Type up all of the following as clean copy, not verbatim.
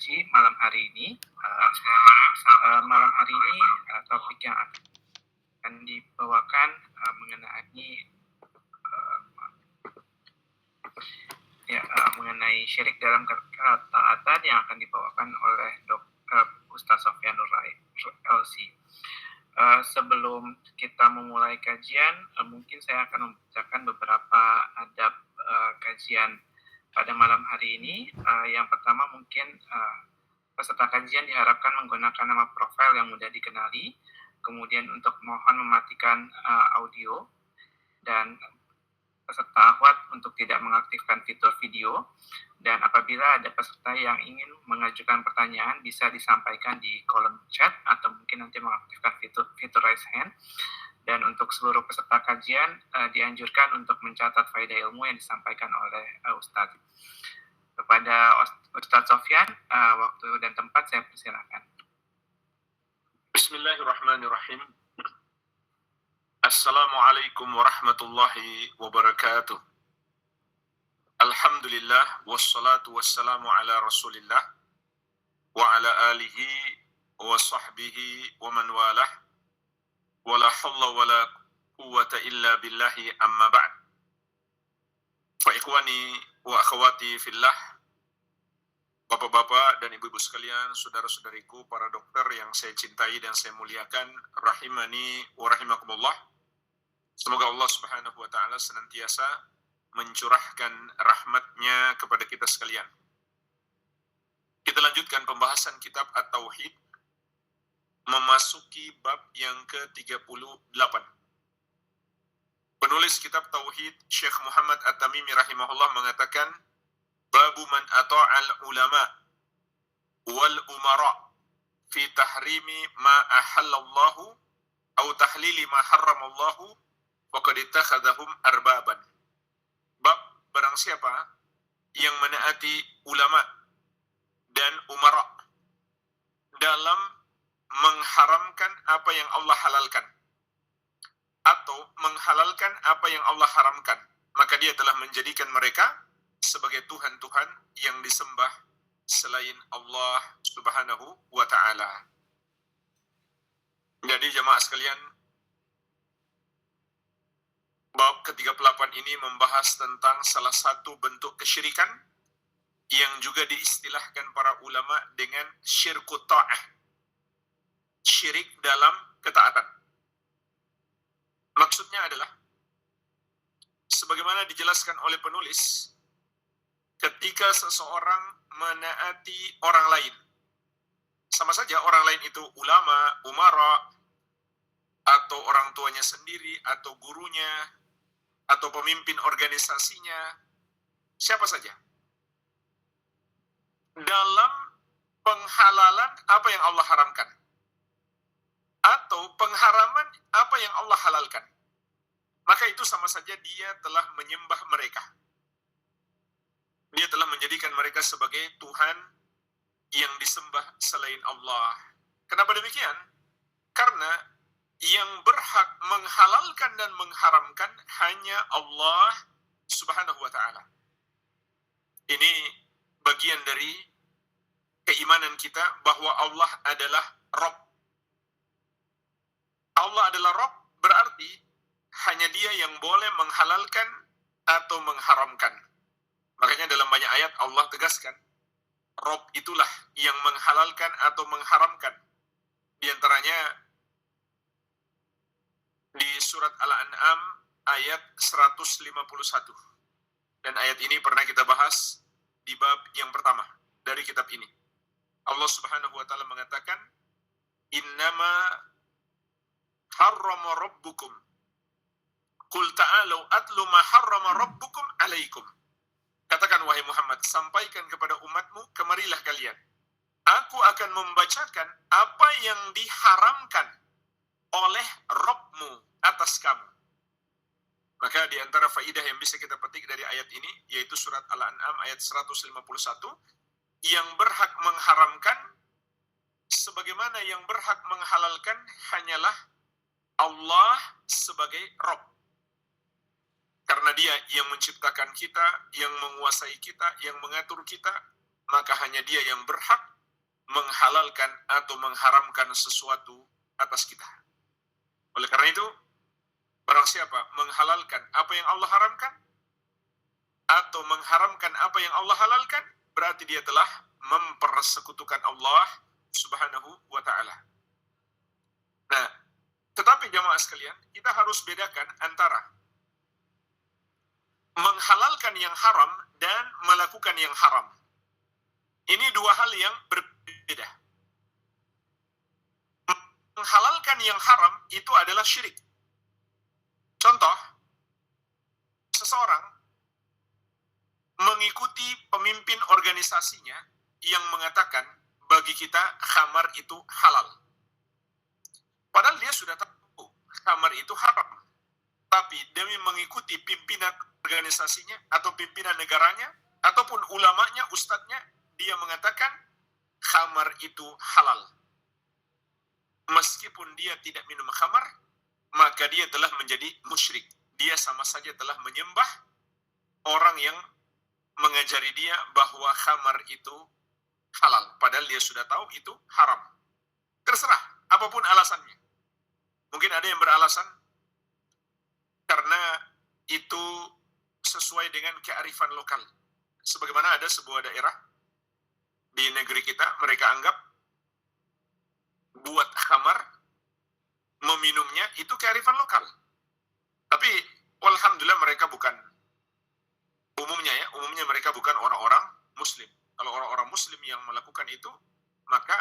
kaji malam hari ini. Malam hari ini topik yang akan dibawakan mengenai syirik dalam ketaatan yang akan dibawakan oleh Ustaz Sofyan Nur LC. Sebelum kita memulai kajian, mungkin saya akan membacakan beberapa adab kajian pada malam hari ini. Yang pertama mungkin peserta kajian diharapkan menggunakan nama profil yang mudah dikenali, kemudian untuk mohon mematikan audio, dan peserta akhwat untuk tidak mengaktifkan fitur video, dan apabila ada peserta yang ingin mengajukan pertanyaan bisa disampaikan di kolom chat atau mungkin nanti mengaktifkan fitur raise hand. Dan untuk seluruh peserta kajian dianjurkan untuk mencatat faedah ilmu yang disampaikan oleh Ustadz. Kepada Ustadz Sofyan, waktu dan tempat saya persilakan. Bismillahirrahmanirrahim. Assalamualaikum warahmatullahi wabarakatuh. Alhamdulillah wassalatu wassalamu ala Rasulillah wa ala alihi wa sahbihi wa man walah. Wala hawla wala quwwata illa billahi amma ba'd. Fa ikhwani wa akhwati fillah, bapak-bapak dan ibu-ibu sekalian, saudara-saudariku, para dokter yang saya cintai dan saya muliakan, rahimani wa rahimakumullah. Semoga Allah Subhanahu wa taala senantiasa mencurahkan rahmatnya kepada kita sekalian. Kita lanjutkan pembahasan kitab At-Tauhid, memasuki bab yang ke-38. Penulis kitab Tauhid, Syekh Muhammad At-Tamimi rahimahullah mengatakan, Babu man ata'al ulama wal umara fi tahrimi ma ahallallahu au tahlili ma harramallahu faqad ittakhadhahum arbaban. Bab barang siapa yang menaati ulama dan umara dalam mengharamkan apa yang Allah halalkan atau menghalalkan apa yang Allah haramkan, maka dia telah menjadikan mereka sebagai Tuhan-Tuhan yang disembah selain Allah Subhanahu wa ta'ala. Jadi jemaah sekalian, bab ke-38 ini membahas tentang salah satu bentuk kesyirikan yang juga diistilahkan para ulama dengan syirkut ta'ah, syirik dalam ketaatan. Maksudnya adalah, sebagaimana dijelaskan oleh penulis, ketika seseorang menaati orang lain, sama saja orang lain itu ulama, umara, atau orang tuanya sendiri, atau gurunya, atau pemimpin organisasinya, siapa saja, dalam penghalalan apa yang Allah haramkan, atau pengharaman apa yang Allah halalkan, maka itu sama saja dia telah menyembah mereka. Dia telah menjadikan mereka sebagai Tuhan yang disembah selain Allah. Kenapa demikian? Karena yang berhak menghalalkan dan mengharamkan hanya Allah Subhanahu wa ta'ala. Ini bagian dari keimanan kita bahwa Allah adalah Rabb. Allah adalah Rabb berarti hanya Dia yang boleh menghalalkan atau mengharamkan. Makanya dalam banyak ayat Allah tegaskan, Rabb itulah yang menghalalkan atau mengharamkan. Di antaranya di surat Al-An'am ayat 151. Dan ayat ini pernah kita bahas di bab yang pertama dari kitab ini. Allah Subhanahu wa ta'ala mengatakan, Innama harrama rabbukum qul ta'alu atlu ma harrama rabbukum alaikum. Katakan wahai Muhammad, sampaikan kepada umatmu, kemarilah kalian, aku akan membacakan apa yang diharamkan oleh Rabbmu atas kamu. Maka di antara faidah yang bisa kita petik dari ayat ini, yaitu surat Al-An'am ayat 151, yang berhak mengharamkan sebagaimana yang berhak menghalalkan hanyalah Allah sebagai Rabb. Karena Dia yang menciptakan kita, yang menguasai kita, yang mengatur kita, maka hanya Dia yang berhak menghalalkan atau mengharamkan sesuatu atas kita. Oleh karena itu, barang siapa menghalalkan apa yang Allah haramkan atau mengharamkan apa yang Allah halalkan, berarti dia telah mempersekutukan Allah Subhanahu wa ta'ala. Nah, tetapi jamaah sekalian, kita harus bedakan antara menghalalkan yang haram dan melakukan yang haram. Ini dua hal yang berbeda. Menghalalkan yang haram itu adalah syirik. Contoh, seseorang mengikuti pemimpin organisasinya yang mengatakan bagi kita khamar itu halal. Padahal dia sudah tahu khamar itu haram. Tapi demi mengikuti pimpinan organisasinya atau pimpinan negaranya ataupun ulamanya, ustadznya, dia mengatakan khamar itu halal. Meskipun dia tidak minum khamar, maka dia telah menjadi musyrik. Dia sama saja telah menyembah orang yang mengajari dia bahwa khamar itu halal. Padahal dia sudah tahu itu haram. Terserah, apapun alasannya. Mungkin ada yang beralasan karena itu sesuai dengan kearifan lokal. Sebagaimana ada sebuah daerah di negeri kita, mereka anggap buat khamar, meminumnya itu kearifan lokal. Tapi alhamdulillah mereka bukan umumnya mereka bukan orang-orang muslim. Kalau orang-orang muslim yang melakukan itu, maka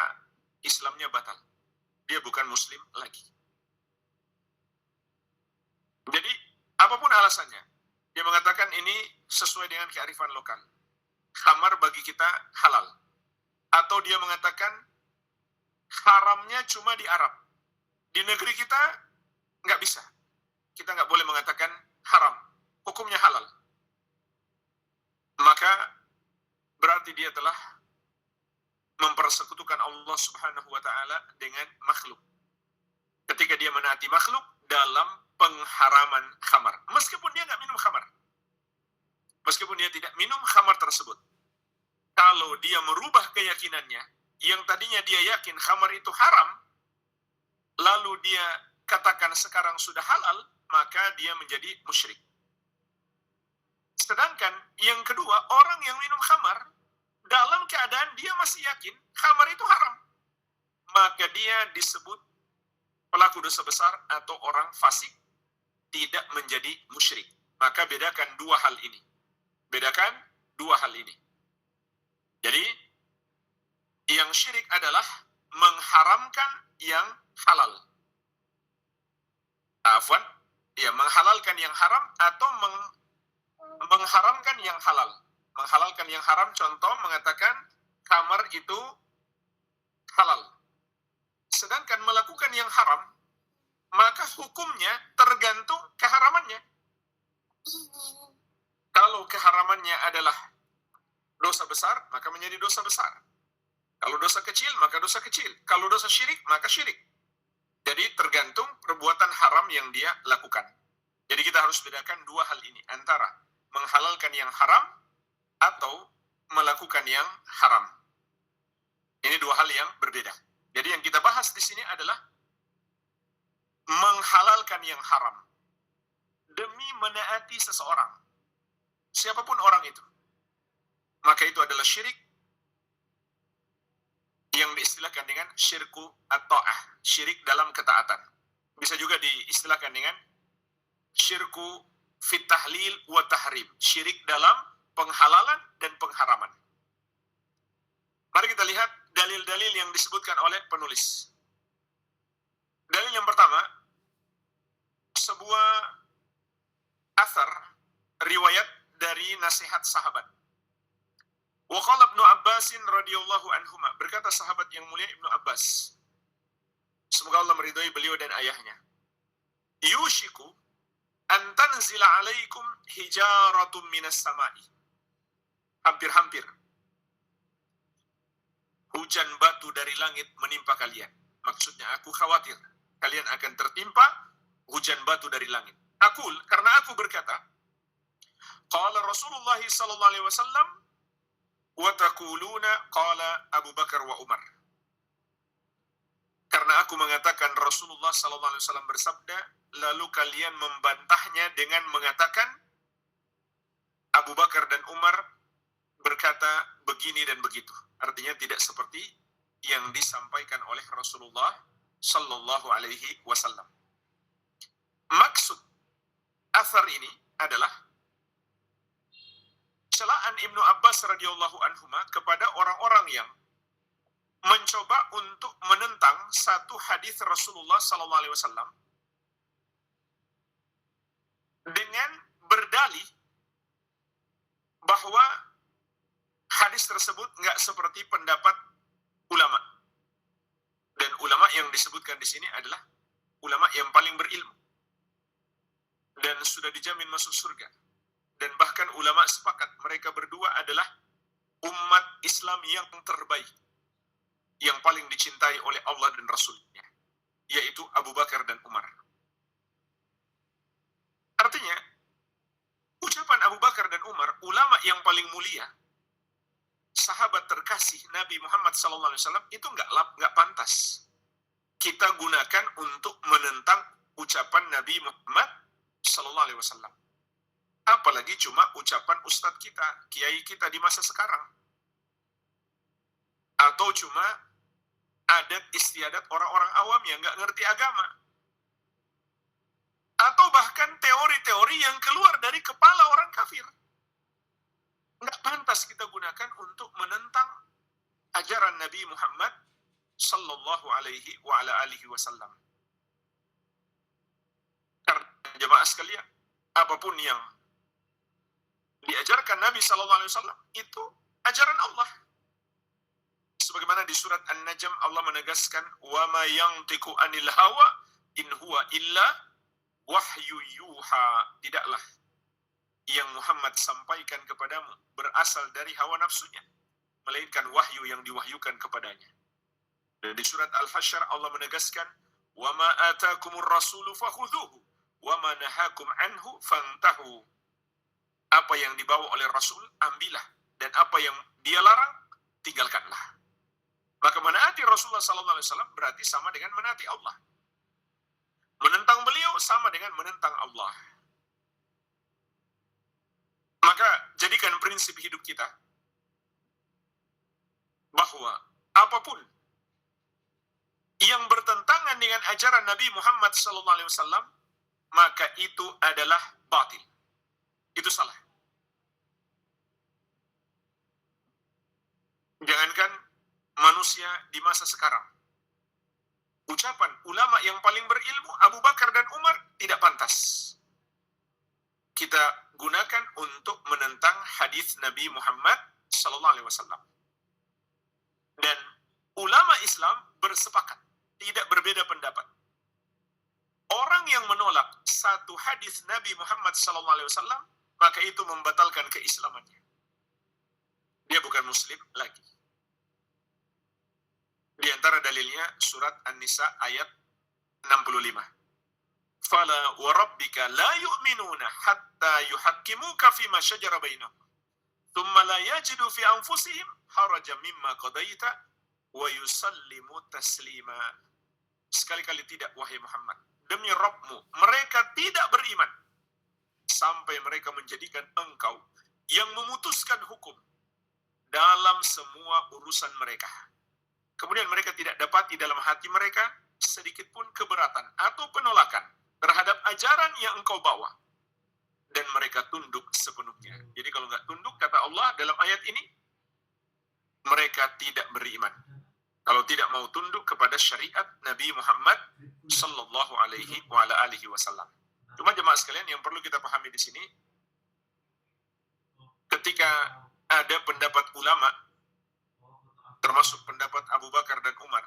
Islamnya batal. Dia bukan muslim lagi. Jadi, apapun alasannya, dia mengatakan ini sesuai dengan kearifan lokal. Khamar bagi kita halal. Atau dia mengatakan haramnya cuma di Arab. Di negeri kita nggak bisa. Kita nggak boleh mengatakan haram. Hukumnya halal. Maka berarti dia telah mempersekutukan Allah Subhanahu wa ta'ala dengan makhluk. Ketika dia menaati makhluk dalam pengharaman khamar. Meskipun dia nggak minum khamar. Meskipun dia tidak minum khamar tersebut. Kalau dia merubah keyakinannya, yang tadinya dia yakin khamar itu haram, lalu dia katakan sekarang sudah halal, maka dia menjadi musyrik. Sedangkan yang kedua, orang yang minum khamar, dalam keadaan dia masih yakin khamar itu haram, maka dia disebut pelaku dosa besar atau orang fasik, tidak menjadi musyrik. Maka bedakan dua hal ini. Bedakan dua hal ini. Jadi, yang syirik adalah mengharamkan yang halal. Menghalalkan yang haram atau mengharamkan yang halal. Menghalalkan yang haram, contoh mengatakan khamar itu halal. Sedangkan melakukan yang haram, maka hukumnya tergantung keharamannya. Kalau keharamannya adalah dosa besar, maka menjadi dosa besar. Kalau dosa kecil, maka dosa kecil. Kalau dosa syirik, maka syirik. Jadi tergantung perbuatan haram yang dia lakukan. Jadi kita harus bedakan dua hal ini. Antara menghalalkan yang haram atau melakukan yang haram. Ini dua hal yang berbeda. Jadi yang kita bahas di sini adalah menghalalkan yang haram demi menaati seseorang, siapapun orang itu. Maka itu adalah syirik yang diistilahkan dengan syirku at-ta'ah, syirik dalam ketaatan. Bisa juga diistilahkan dengan syirku fit tahlil wa tahrim, syirik dalam penghalalan dan pengharaman. Mari kita lihat dalil-dalil yang disebutkan oleh penulis. Dalil yang pertama, sebuah athar riwayat dari nasihat sahabat. Wa qala Ibnu Abbas radhiyallahu anhuma, berkata sahabat yang mulia Ibnu Abbas, semoga Allah meridhai beliau dan ayahnya, yushiku an tanzila alaikum hijaratun minas samai. Hampir-hampir hujan batu dari langit menimpa kalian. Maksudnya aku khawatir kalian akan tertimpa hujan batu dari langit. Karena aku berkata, qala Rasulullah sallallahu alaihi wasallam wa taquluna qala Abu Bakar wa Umar. Karena aku mengatakan Rasulullah SAW bersabda, lalu kalian membantahnya dengan mengatakan Abu Bakar dan Umar berkata begini dan begitu. Artinya tidak seperti yang disampaikan oleh Rasulullah Sallallahu Alaihi Wasallam. Maksud asar ini adalah celaan Ibnu Abbas radhiyallahu anhuma kepada orang-orang yang mencoba untuk menentang satu hadis Rasulullah Sallallahu Alaihi Wasallam dengan berdalih bahwa hadis tersebut nggak seperti pendapat ulama. Dan ulama yang disebutkan di sini adalah ulama yang paling berilmu dan sudah dijamin masuk surga. Dan bahkan ulama sepakat mereka berdua adalah umat Islam yang terbaik, yang paling dicintai oleh Allah dan Rasul-Nya, yaitu Abu Bakar dan Umar. Artinya, ucapan Abu Bakar dan Umar, ulama yang paling mulia, sahabat terkasih Nabi Muhammad SAW, itu nggak pantas kita gunakan untuk menentang ucapan Nabi Muhammad SAW. Apalagi cuma ucapan ustadz kita, kiai kita di masa sekarang. Atau cuma adat istiadat orang-orang awam yang nggak ngerti agama. Atau bahkan teori-teori yang keluar dari kepala orang kafir. Nggak pantas kita gunakan untuk menentang ajaran Nabi Muhammad Sallallahu Alaihi wa ala alihi Wasallam. Karena jemaah sekalian, apapun yang diajarkan Nabi Sallallahu Alaihi Wasallam itu ajaran Allah. Sebagaimana di surat An-Najm Allah menegaskan, wa ma yantiqu anil hawa in huwa illa wahyu yuha. Tidaklah yang Muhammad sampaikan kepadamu berasal dari hawa nafsunya, melainkan wahyu yang diwahyukan kepadanya. Dan di surat Al-Hasyr Allah menegaskan, wa ma atakumur rasulu fakhudhuhu wa ma nahakum anhu fantahu. Apa yang dibawa oleh Rasul, ambillah, dan apa yang dia larang, tinggalkanlah. Maka menaati Rasulullah SAW berarti sama dengan menaati Allah. Menentang beliau sama dengan menentang Allah. Maka jadikan prinsip hidup kita bahwa apapun yang bertentangan dengan ajaran Nabi Muhammad SAW, maka itu adalah batil. Itu salah. Jangankan manusia di masa sekarang. Ucapan ulama yang paling berilmu, Abu Bakar dan Umar, tidak pantas kita gunakan untuk menentang hadis Nabi Muhammad SAW. Dan ulama Islam bersepakat, tidak berbeda pendapat. Orang yang menolak satu hadis Nabi Muhammad SAW, maka itu membatalkan keislamannya. Dia bukan muslim lagi. Di antara dalilnya surat An-Nisa ayat 65. Fala wa rabbika la yu'minuna hatta yuhakkimuka fima shajara bainahum. Thumma la yajidu fi anfusihim harajan mimma qadaita wa yusallimu taslima. Sekali-kali tidak, wahai Muhammad. Demi Rabbmu, mereka tidak beriman sampai mereka menjadikan engkau yang memutuskan hukum dalam semua urusan mereka. Kemudian mereka tidak dapati dalam hati mereka sedikit pun keberatan atau penolakan terhadap ajaran yang engkau bawa. Dan mereka tunduk sepenuhnya. Jadi kalau nggak tunduk, kata Allah dalam ayat ini, mereka tidak beriman. Kalau tidak mau tunduk kepada syariat Nabi Muhammad Sallallahu Alaihi Wasallam. Cuma jemaah sekalian yang perlu kita pahami di sini, ketika ada pendapat ulama, termasuk pendapat Abu Bakar dan Umar,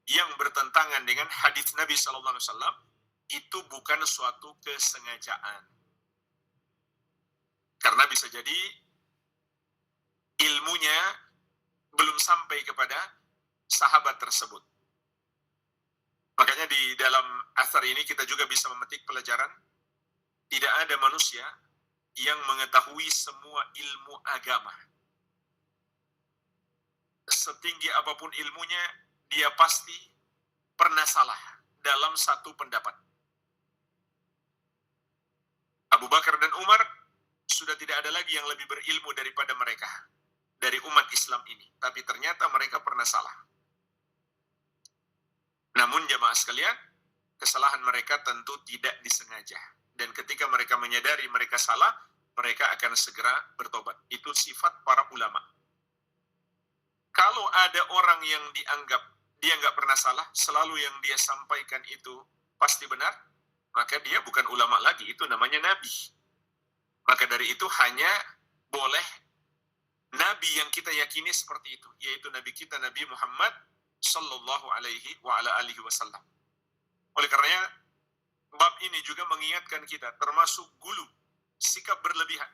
yang bertentangan dengan hadis Nabi Sallallahu Alaihi Wasallam, itu bukan suatu kesengajaan. Karena bisa jadi ilmunya belum sampai kepada sahabat tersebut. Makanya di dalam asar ini kita juga bisa memetik pelajaran, tidak ada manusia yang mengetahui semua ilmu agama. Setinggi apapun ilmunya, dia pasti pernah salah dalam satu pendapat. Abu Bakar dan Umar sudah tidak ada lagi yang lebih berilmu daripada mereka dari umat Islam ini. Tapi ternyata mereka pernah salah. Namun jamaah sekalian, kesalahan mereka tentu tidak disengaja. Dan ketika mereka menyadari mereka salah, mereka akan segera bertobat. Itu sifat para ulama. Kalau ada orang yang dianggap dia nggak pernah salah, selalu yang dia sampaikan itu pasti benar, maka dia bukan ulama lagi, itu namanya nabi. Maka dari itu hanya boleh nabi yang kita yakini seperti itu, yaitu nabi kita Nabi Muhammad sallallahu alaihi wa ala alihi wasallam. Oleh karenanya bab ini juga mengingatkan kita termasuk gulu, sikap berlebihan.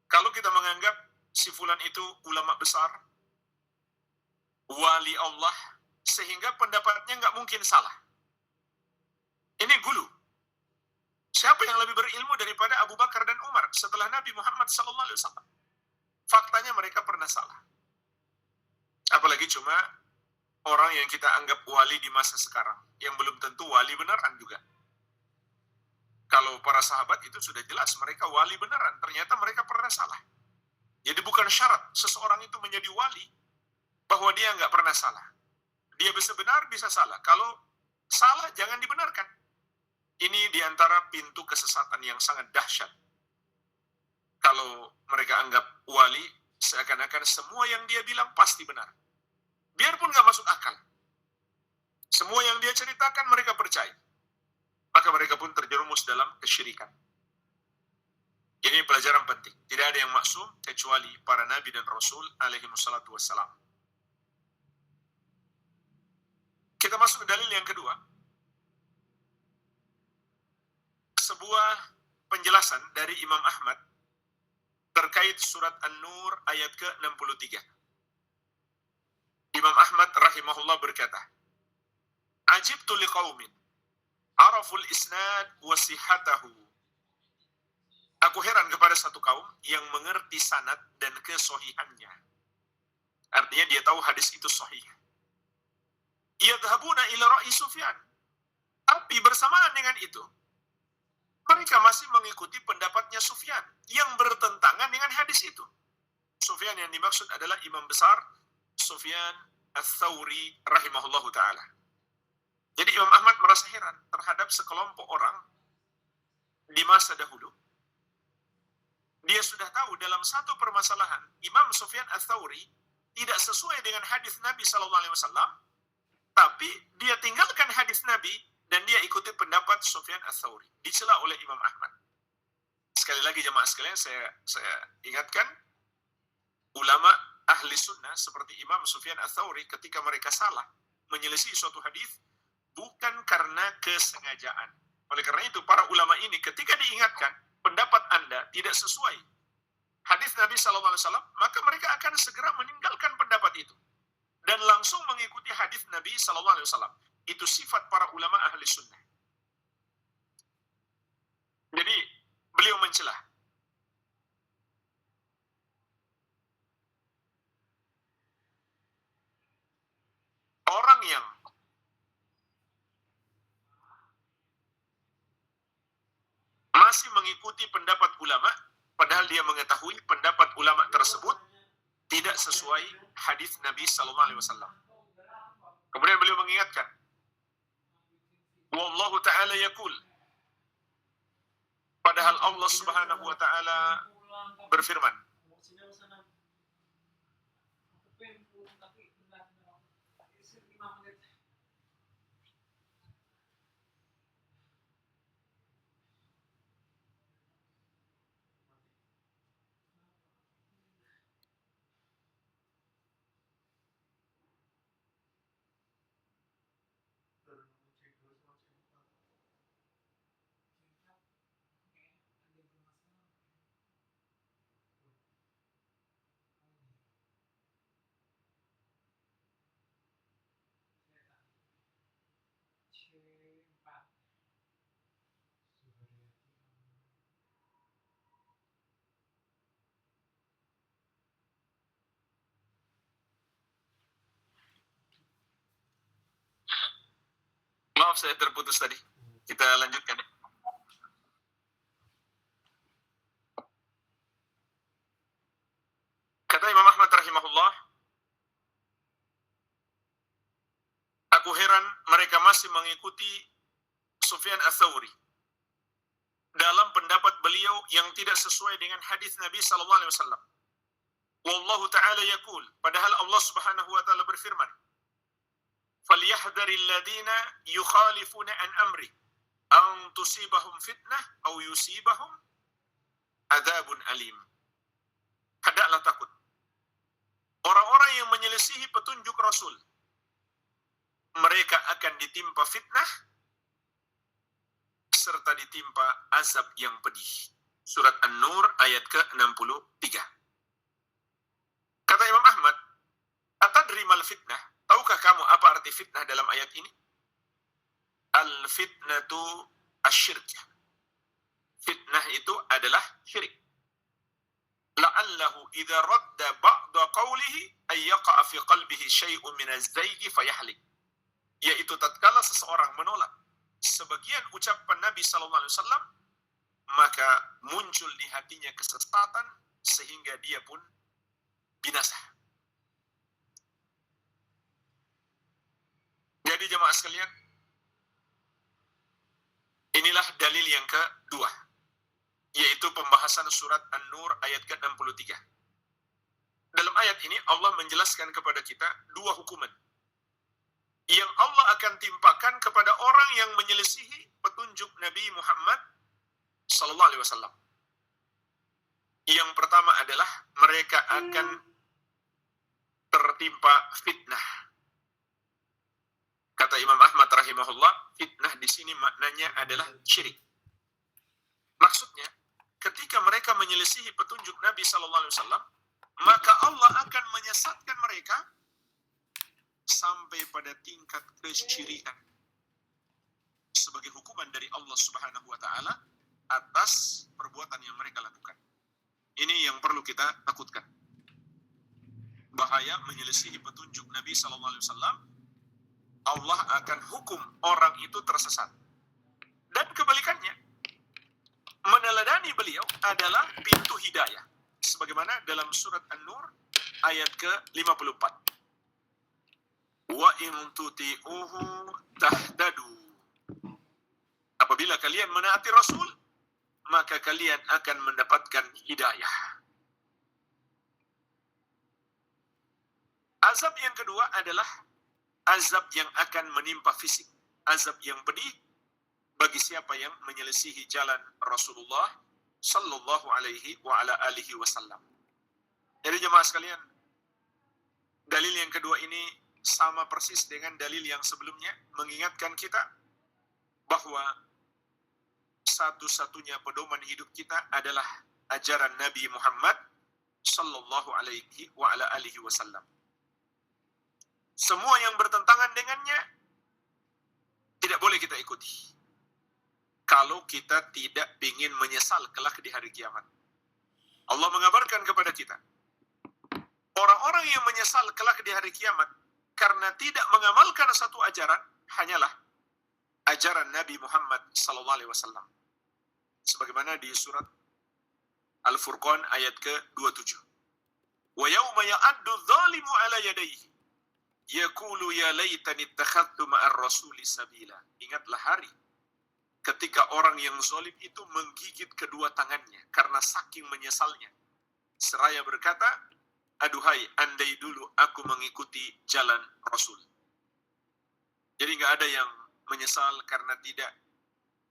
Kalau kita menganggap si fulan itu ulama besar, wali Allah, sehingga pendapatnya nggak mungkin salah. Ini gulu. Siapa yang lebih berilmu daripada Abu Bakar dan Umar setelah Nabi Muhammad SAW? Faktanya mereka pernah salah. Apalagi cuma orang yang kita anggap wali di masa sekarang, yang belum tentu wali beneran juga. Kalau para sahabat itu sudah jelas mereka wali beneran, ternyata mereka pernah salah. Jadi bukan syarat seseorang itu menjadi wali bahwa dia nggak pernah salah. Dia bisa benar, bisa salah. Kalau salah, jangan dibenarkan. Ini diantara pintu kesesatan yang sangat dahsyat. Kalau mereka anggap wali, seakan-akan semua yang dia bilang pasti benar. Biarpun nggak masuk akal. Semua yang dia ceritakan mereka percaya. Maka mereka pun terjerumus dalam kesyirikan. Ini pelajaran penting. Tidak ada yang maksum kecuali para nabi dan rasul alaihi wassalatu wassalam. Kita masuk ke dalil yang kedua. Sebuah penjelasan dari Imam Ahmad terkait surat An-Nur ayat ke-63. Imam Ahmad rahimahullah berkata, "Ajibtu liqaumin araful isnad wa sihhatahu." Aku heran kepada satu kaum yang mengerti sanad dan kesohihannya. Artinya dia tahu hadis itu sahih. Yadhabuna ila ra'i Sufyan. Tapi bersamaan dengan itu, mereka masih mengikuti pendapatnya Sufyan yang bertentangan dengan hadis itu. Sufyan yang dimaksud adalah imam besar Sufyan Ats-Tsauri rahimahullahu ta'ala. Jadi Imam Ahmad merasa heran terhadap sekelompok orang di masa dahulu. Dia sudah tahu dalam satu permasalahan Imam Sufyan Ats-Tsauri tidak sesuai dengan hadis Nabi SAW, tapi dia tinggalkan hadis Nabi dan dia ikuti pendapat Sufyan Ats-Tsauri. Dicela oleh Imam Ahmad. Sekali lagi jemaah sekalian, saya ingatkan, ulama ahli sunnah seperti Imam Sufyan Ats-Tsauri ketika mereka salah menyelisih suatu hadis bukan karena kesengajaan. Oleh karena itu para ulama ini ketika diingatkan pendapat Anda tidak sesuai hadis Nabi SAW, maka mereka akan segera meninggalkan pendapat itu dan langsung mengikuti hadis Nabi SAW. Itu sifat para ulama ahli sunnah. Jadi beliau mencela. Orang yang masih mengikuti pendapat ulama, padahal dia mengetahui pendapat ulama tersebut tidak sesuai hadis Nabi SAW. Kemudian beliau mengingatkan, Wallahu ta'ala yaqul, padahal Allah subhanahu wa ta'ala berfirman, Maaf saya terputus tadi. Kita lanjutkan. Kata Imam Ahmad rahimahullah, aku heran mereka masih mengikuti Sufyan Ats-Tsauri dalam pendapat beliau yang tidak sesuai dengan hadis Nabi sallallahu alaihi wasallam. Wallahu ta'ala yaqul, padahal Allah Subhanahu wa taala berfirman, "Falyahdharil ladzina yukhalifuna an amri an tusibahum fitnah aw yusibahum adzabun alim." Hendaklah takut orang-orang yang menyelisihi petunjuk Rasul, mereka akan ditimpa fitnah serta ditimpa azab yang pedih. Surat An-Nur ayat ke-63. Kata Imam Ahmad, "Atadri mal fitnah?" Tahukah kamu apa arti fitnah dalam ayat ini? Al-fitnatu asyirk. Fitnah itu adalah syirik. La'allahu idza radda ba'da qawlihi ay yaqa'a fi qalbihi syai'un min az-zayg fayahlik. Yaitu tatkala seseorang menolak sebagian ucapan Nabi sallallahu alaihi wasallam, maka muncul di hatinya kesesatan sehingga dia pun binasa. Jadi jemaah sekalian, inilah dalil yang kedua, yaitu pembahasan surat An-Nur ayat ke-63. Dalam ayat ini Allah menjelaskan kepada kita dua hukuman yang Allah akan timpakan kepada orang yang menyelisihi petunjuk Nabi Muhammad sallallahu alaihi wasallam. Yang pertama adalah mereka akan tertimpa fitnah. Kata Imam Ahmad rahimahullah, fitnah di sini maknanya adalah syirik. Maksudnya, ketika mereka menyelisihi petunjuk Nabi sallallahu alaihi wasallam, maka Allah akan menyesatkan mereka sampai pada tingkat kesyirikan sebagai hukuman dari Allah Subhanahu wa taala atas perbuatan yang mereka lakukan. Ini yang perlu kita takutkan. Bahaya menyelisihi petunjuk Nabi sallallahu alaihi wasallam, Allah akan hukum orang itu tersesat. Dan kebalikannya, meneladani beliau adalah pintu hidayah. Sebagaimana dalam surat An-Nur ayat ke-54. Wa in tuti'uhu tahtadu. Apabila kalian menaati Rasul, maka kalian akan mendapatkan hidayah. Azab yang kedua adalah azab yang akan menimpa fisik. Azab yang pedih bagi siapa yang menyelisihi jalan Rasulullah sallallahu alaihi wa ala alihi wasallam. Jadi jemaah sekalian, dalil yang kedua ini sama persis dengan dalil yang sebelumnya, mengingatkan kita bahwa satu-satunya pedoman hidup kita adalah ajaran Nabi Muhammad sallallahu alaihi wa ala alihi wasallam. Semua yang bertentangan dengannya tidak boleh kita ikuti. Kalau kita tidak ingin menyesal kelak di hari kiamat. Allah mengabarkan kepada kita, orang-orang yang menyesal kelak di hari kiamat karena tidak mengamalkan satu ajaran, hanyalah ajaran Nabi Muhammad sallallahu alaihi wasallam. Sebagaimana di surat Al-Furqan ayat ke-27. Wa yauma ya'addu dzalimu ala yadayhi yaqulu ya laitani ittakhadtu ma'ar rasuli sabila. Ingatlah hari ketika orang yang zalim itu menggigit kedua tangannya karena saking menyesalnya. Seraya berkata, aduhai, andai dulu aku mengikuti jalan Rasul. Jadi nggak ada yang menyesal karena tidak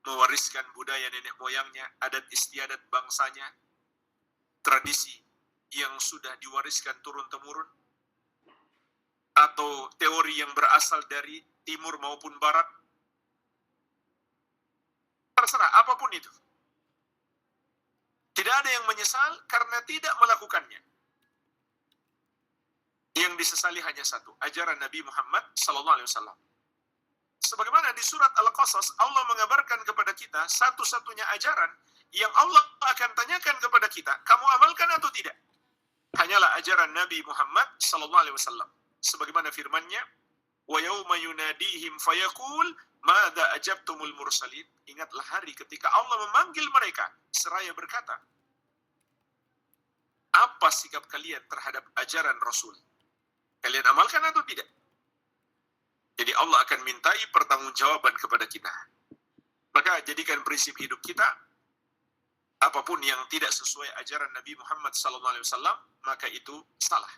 mewariskan budaya nenek moyangnya, adat istiadat bangsanya, tradisi yang sudah diwariskan turun-temurun, atau teori yang berasal dari timur maupun barat. Terserah, apapun itu. Tidak ada yang menyesal karena tidak melakukannya. Yang disesali hanya satu, ajaran Nabi Muhammad sallallahu alaihi wasallam. Sebagaimana di surat Al-Qasas, Allah mengabarkan kepada kita satu-satunya ajaran yang Allah akan tanyakan kepada kita, kamu amalkan atau tidak? Hanyalah ajaran Nabi Muhammad sallallahu alaihi wasallam. Sebagaimana firman-Nya, wa yauma yunadihim fayaqul Mada ajabtumul mursalin? Ingatlah hari ketika Allah memanggil mereka seraya berkata, apa sikap kalian terhadap ajaran Rasul? Kalian amalkan atau tidak? Jadi Allah akan mintai pertanggungjawaban kepada kita. Maka jadikan prinsip hidup kita, apapun yang tidak sesuai ajaran Nabi Muhammad SAW, maka itu salah.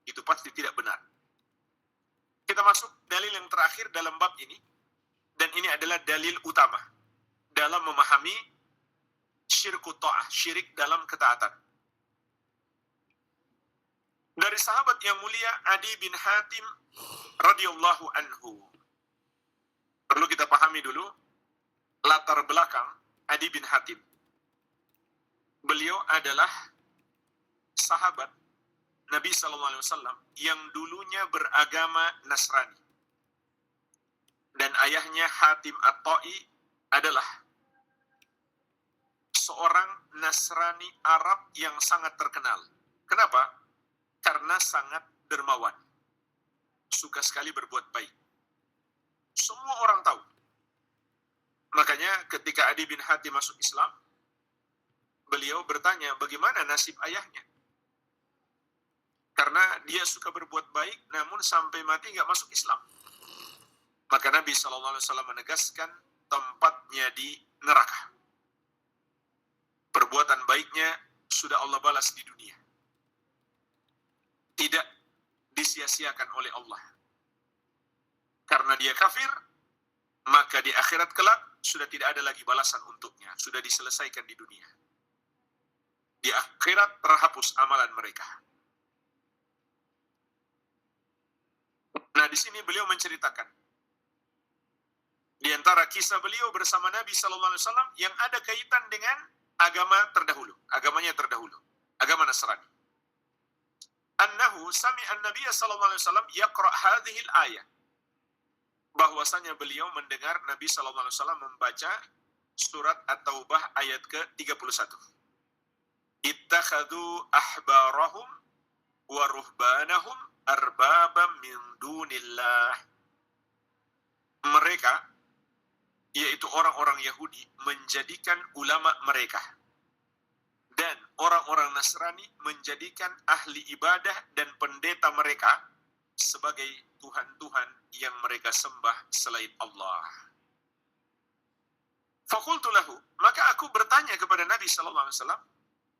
Itu pasti tidak benar. Kita masuk dalil yang terakhir dalam bab ini, dan ini adalah dalil utama dalam memahami syirku ta'ah, syirik dalam ketaatan. Dari sahabat yang mulia Adi bin Hatim radhiyallahu anhu. Perlu kita pahami dulu latar belakang Adi bin Hatim. Beliau adalah sahabat Nabi SAW yang dulunya beragama Nasrani. Dan ayahnya Hatim At-Ta'i adalah seorang Nasrani Arab yang sangat terkenal. Kenapa? Karena sangat dermawan. Suka sekali berbuat baik. Semua orang tahu. Makanya ketika Adi bin Hatim masuk Islam, beliau bertanya bagaimana nasib ayahnya. Karena dia suka berbuat baik, namun sampai mati nggak masuk Islam. Maka Nabi SAW menegaskan tempatnya di neraka. Perbuatan baiknya sudah Allah balas di dunia. Tidak disia-siakan oleh Allah. Karena dia kafir, maka di akhirat kelak sudah tidak ada lagi balasan untuknya. Sudah diselesaikan di dunia. Di akhirat terhapus amalan mereka. Nah, di sini beliau menceritakan di antara kisah beliau bersama Nabi SAW yang ada kaitan dengan agama terdahulu, agamanya terdahulu, agama Nasrani. Annahu sami'an Nabiy sallallahu alaihi wasallam yaqra' hadhihi al-ayah. Bahwasanya beliau mendengar Nabi sallallahu alaihi wasallam membaca surat At-Taubah ayat ke-31. Ittakhadhu ahbarahum wa ruhbanahum arbabam min dunillah. Mereka, yaitu orang-orang Yahudi, menjadikan ulama mereka dan orang-orang Nasrani menjadikan ahli ibadah dan pendeta mereka sebagai Tuhan-Tuhan yang mereka sembah selain Allah. Faqultu lahu, maka aku bertanya kepada Nabi SAW,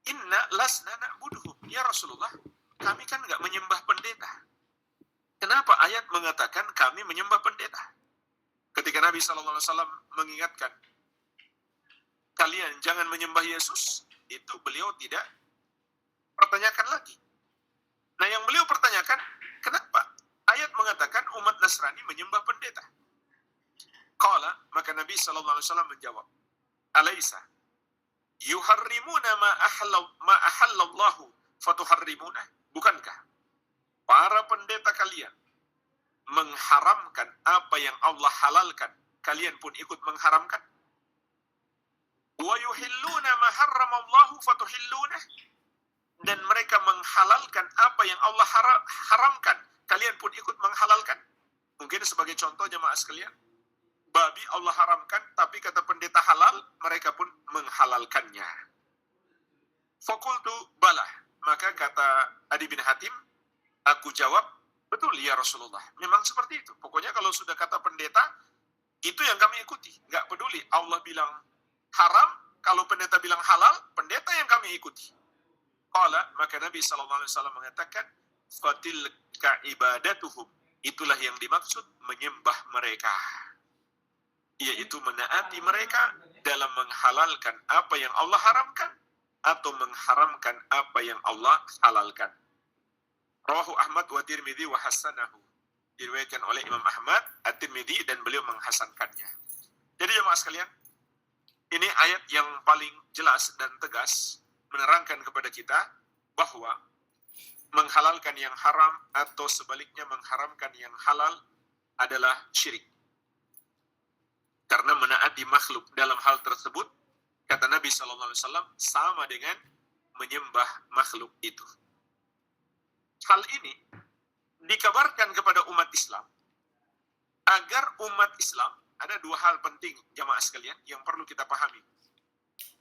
inna lasna na'buduhum. Ya Rasulullah, kami kan enggak menyembah pendeta. Kenapa ayat mengatakan kami menyembah pendeta? Ketika Nabi SAW mengingatkan, kalian jangan menyembah Yesus, itu beliau tidak pertanyakan lagi. Nah, yang beliau pertanyakan, kenapa ayat mengatakan umat Nasrani menyembah pendeta? Qala, maka Nabi SAW menjawab, Alaysa yuharrimuna ma ahallallahu fatuharrimuna. Bukankah para pendeta kalian mengharamkan apa yang Allah halalkan, kalian pun ikut mengharamkan? Wa yuhilluna ma harramallahu fatuhilluna. Dan mereka menghalalkan apa yang Allah haramkan, kalian pun ikut menghalalkan. Mungkin sebagai contoh jemaah sekalian, babi Allah haramkan, tapi kata pendeta halal, mereka pun menghalalkannya. Fakultu balah. Maka kata Adi bin Hatim, aku jawab, betul ya Rasulullah. Memang seperti itu. Pokoknya kalau sudah kata pendeta, itu yang kami ikuti. Nggak peduli. Allah bilang haram, kalau pendeta bilang halal, pendeta yang kami ikuti. Qala, maka Nabi SAW mengatakan, fatilka ibadatuhum. Itulah yang dimaksud menyembah mereka. Yaitu menaati mereka dalam menghalalkan apa yang Allah haramkan atau mengharamkan apa yang Allah halalkan. Rawahu Ahmad wa Tirmidzi wa hasanahu. Diriwayatkan oleh Imam Ahmad, At-Tirmidzi, dan beliau menghasankannya. Jadi jemaah sekalian, ini ayat yang paling jelas dan tegas menerangkan kepada kita bahwa menghalalkan yang haram atau sebaliknya mengharamkan yang halal adalah syirik. Karena menaati makhluk dalam hal tersebut, kata Nabi SAW, sama dengan menyembah makhluk itu. Hal ini dikabarkan kepada umat Islam agar umat Islam ada dua hal penting jamaah sekalian yang perlu kita pahami.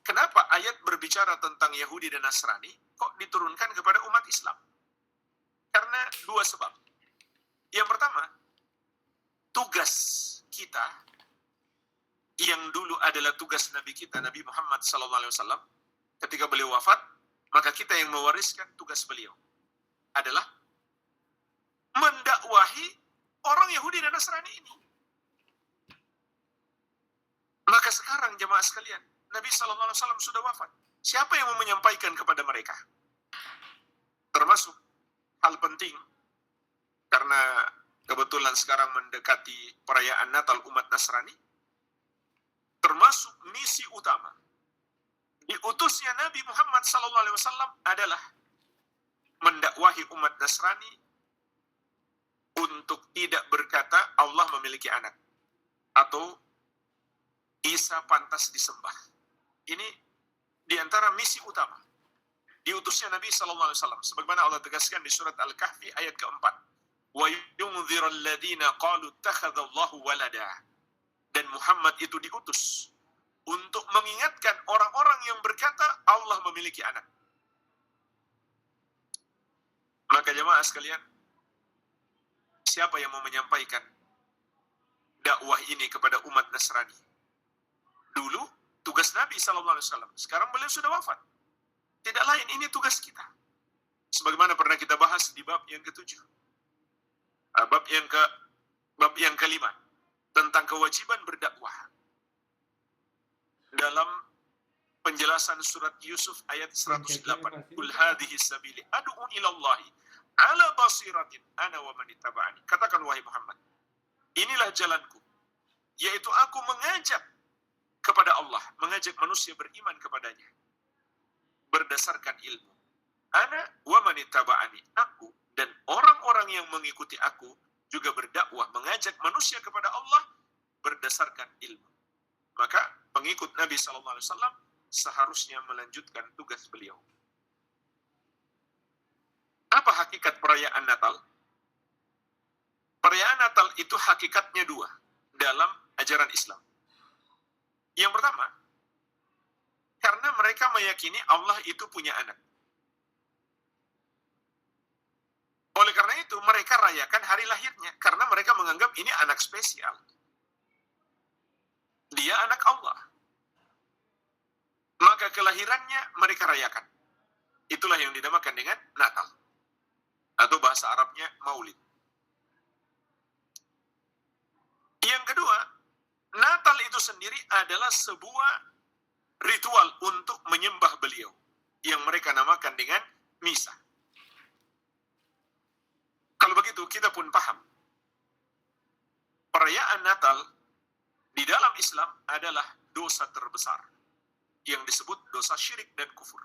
Kenapa ayat berbicara tentang Yahudi dan Nasrani kok diturunkan kepada umat Islam? Karena dua sebab. Yang pertama, tugas kita yang dulu adalah tugas Nabi kita, Nabi Muhammad SAW, ketika beliau wafat, maka kita yang mewariskan tugas beliau adalah mendakwahi orang Yahudi dan Nasrani ini. Maka sekarang jemaah sekalian, Nabi SAW sudah wafat. Siapa yang mau menyampaikan kepada mereka? Termasuk hal penting, karena kebetulan sekarang mendekati perayaan Natal umat Nasrani, termasuk misi utama diutusnya Nabi Muhammad SAW adalah mendakwahi umat Nasrani untuk tidak berkata Allah memiliki anak atau Isa pantas disembah. Ini diantara misi utama diutusnya Nabi SAW. Sebagaimana Allah tegaskan di surat Al-Kahfi ayat keempat. Wa yunziral ladina qalu takhadallahu walada. Dan Muhammad itu diutus untuk mengingatkan orang-orang yang berkata Allah memiliki anak. Maka jemaah sekalian, siapa yang mau menyampaikan dakwah ini kepada umat Nasrani? Dulu tugas Nabi SAW. Sekarang beliau sudah wafat. Tidak lain, ini tugas kita. Sebagaimana pernah kita bahas di bab yang ke-7. Bab yang kelima. Tentang kewajiban berdakwah. Dalam penjelasan surat Yusuf ayat 108. Qul hadhihi sabili ad'u ilallahi ala basiratin ana wa man ittaba'ani. Katakan wahai Muhammad, inilah jalanku, yaitu aku mengajak kepada Allah, mengajak manusia beriman kepadanya berdasarkan ilmu. Ana wa man ittaba'ani, aku dan orang-orang yang mengikuti aku juga berdakwah mengajak manusia kepada Allah berdasarkan ilmu. Maka pengikut Nabi SAW seharusnya melanjutkan tugas beliau. Apa hakikat perayaan Natal? Perayaan Natal itu hakikatnya dua dalam ajaran Islam. Yang pertama, karena mereka meyakini Allah itu punya anak. Oleh karena itu, mereka rayakan hari lahirnya. Karena mereka menganggap ini anak spesial. Dia anak Allah. Maka kelahirannya mereka rayakan. Itulah yang dinamakan dengan Natal. Atau bahasa Arabnya Maulid. Yang kedua, Natal itu sendiri adalah sebuah ritual untuk menyembah beliau. Yang mereka namakan dengan misa. Kalau begitu, kita pun paham. Perayaan Natal di dalam Islam adalah dosa terbesar. Yang disebut dosa syirik dan kufur.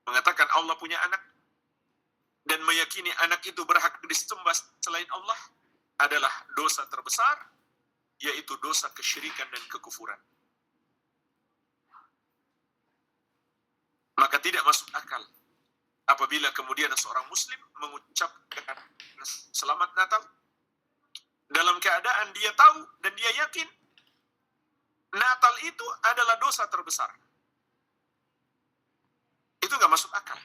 Mengatakan Allah punya anak, dan meyakini anak itu berhak disembah selain Allah, adalah dosa terbesar, yaitu dosa kesyirikan dan kekufuran. Maka tidak masuk akal apabila kemudian seorang muslim mengucapkan selamat Natal dalam keadaan dia tahu dan dia yakin Natal itu adalah dosa terbesar. Itu gak masuk akal.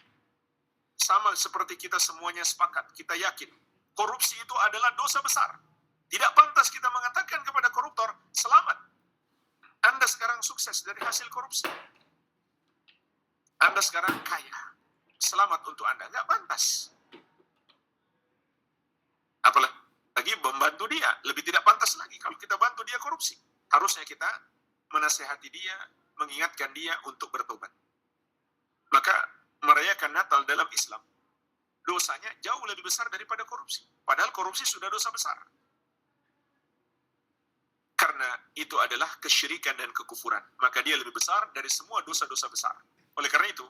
Sama seperti kita semuanya sepakat, kita yakin korupsi itu adalah dosa besar. Tidak pantas kita mengatakan kepada koruptor, selamat, Anda sekarang sukses dari hasil korupsi. Anda sekarang kaya, selamat untuk Anda. Nggak pantas. Apalagi membantu dia, lebih tidak pantas lagi kalau kita bantu dia korupsi. Harusnya kita menasehati dia, mengingatkan dia untuk bertobat. Maka merayakan Natal dalam Islam, dosanya jauh lebih besar daripada korupsi. Padahal korupsi sudah dosa besar. Karena itu adalah kesyirikan dan kekufuran. Maka dia lebih besar dari semua dosa-dosa besar. Oleh karena itu,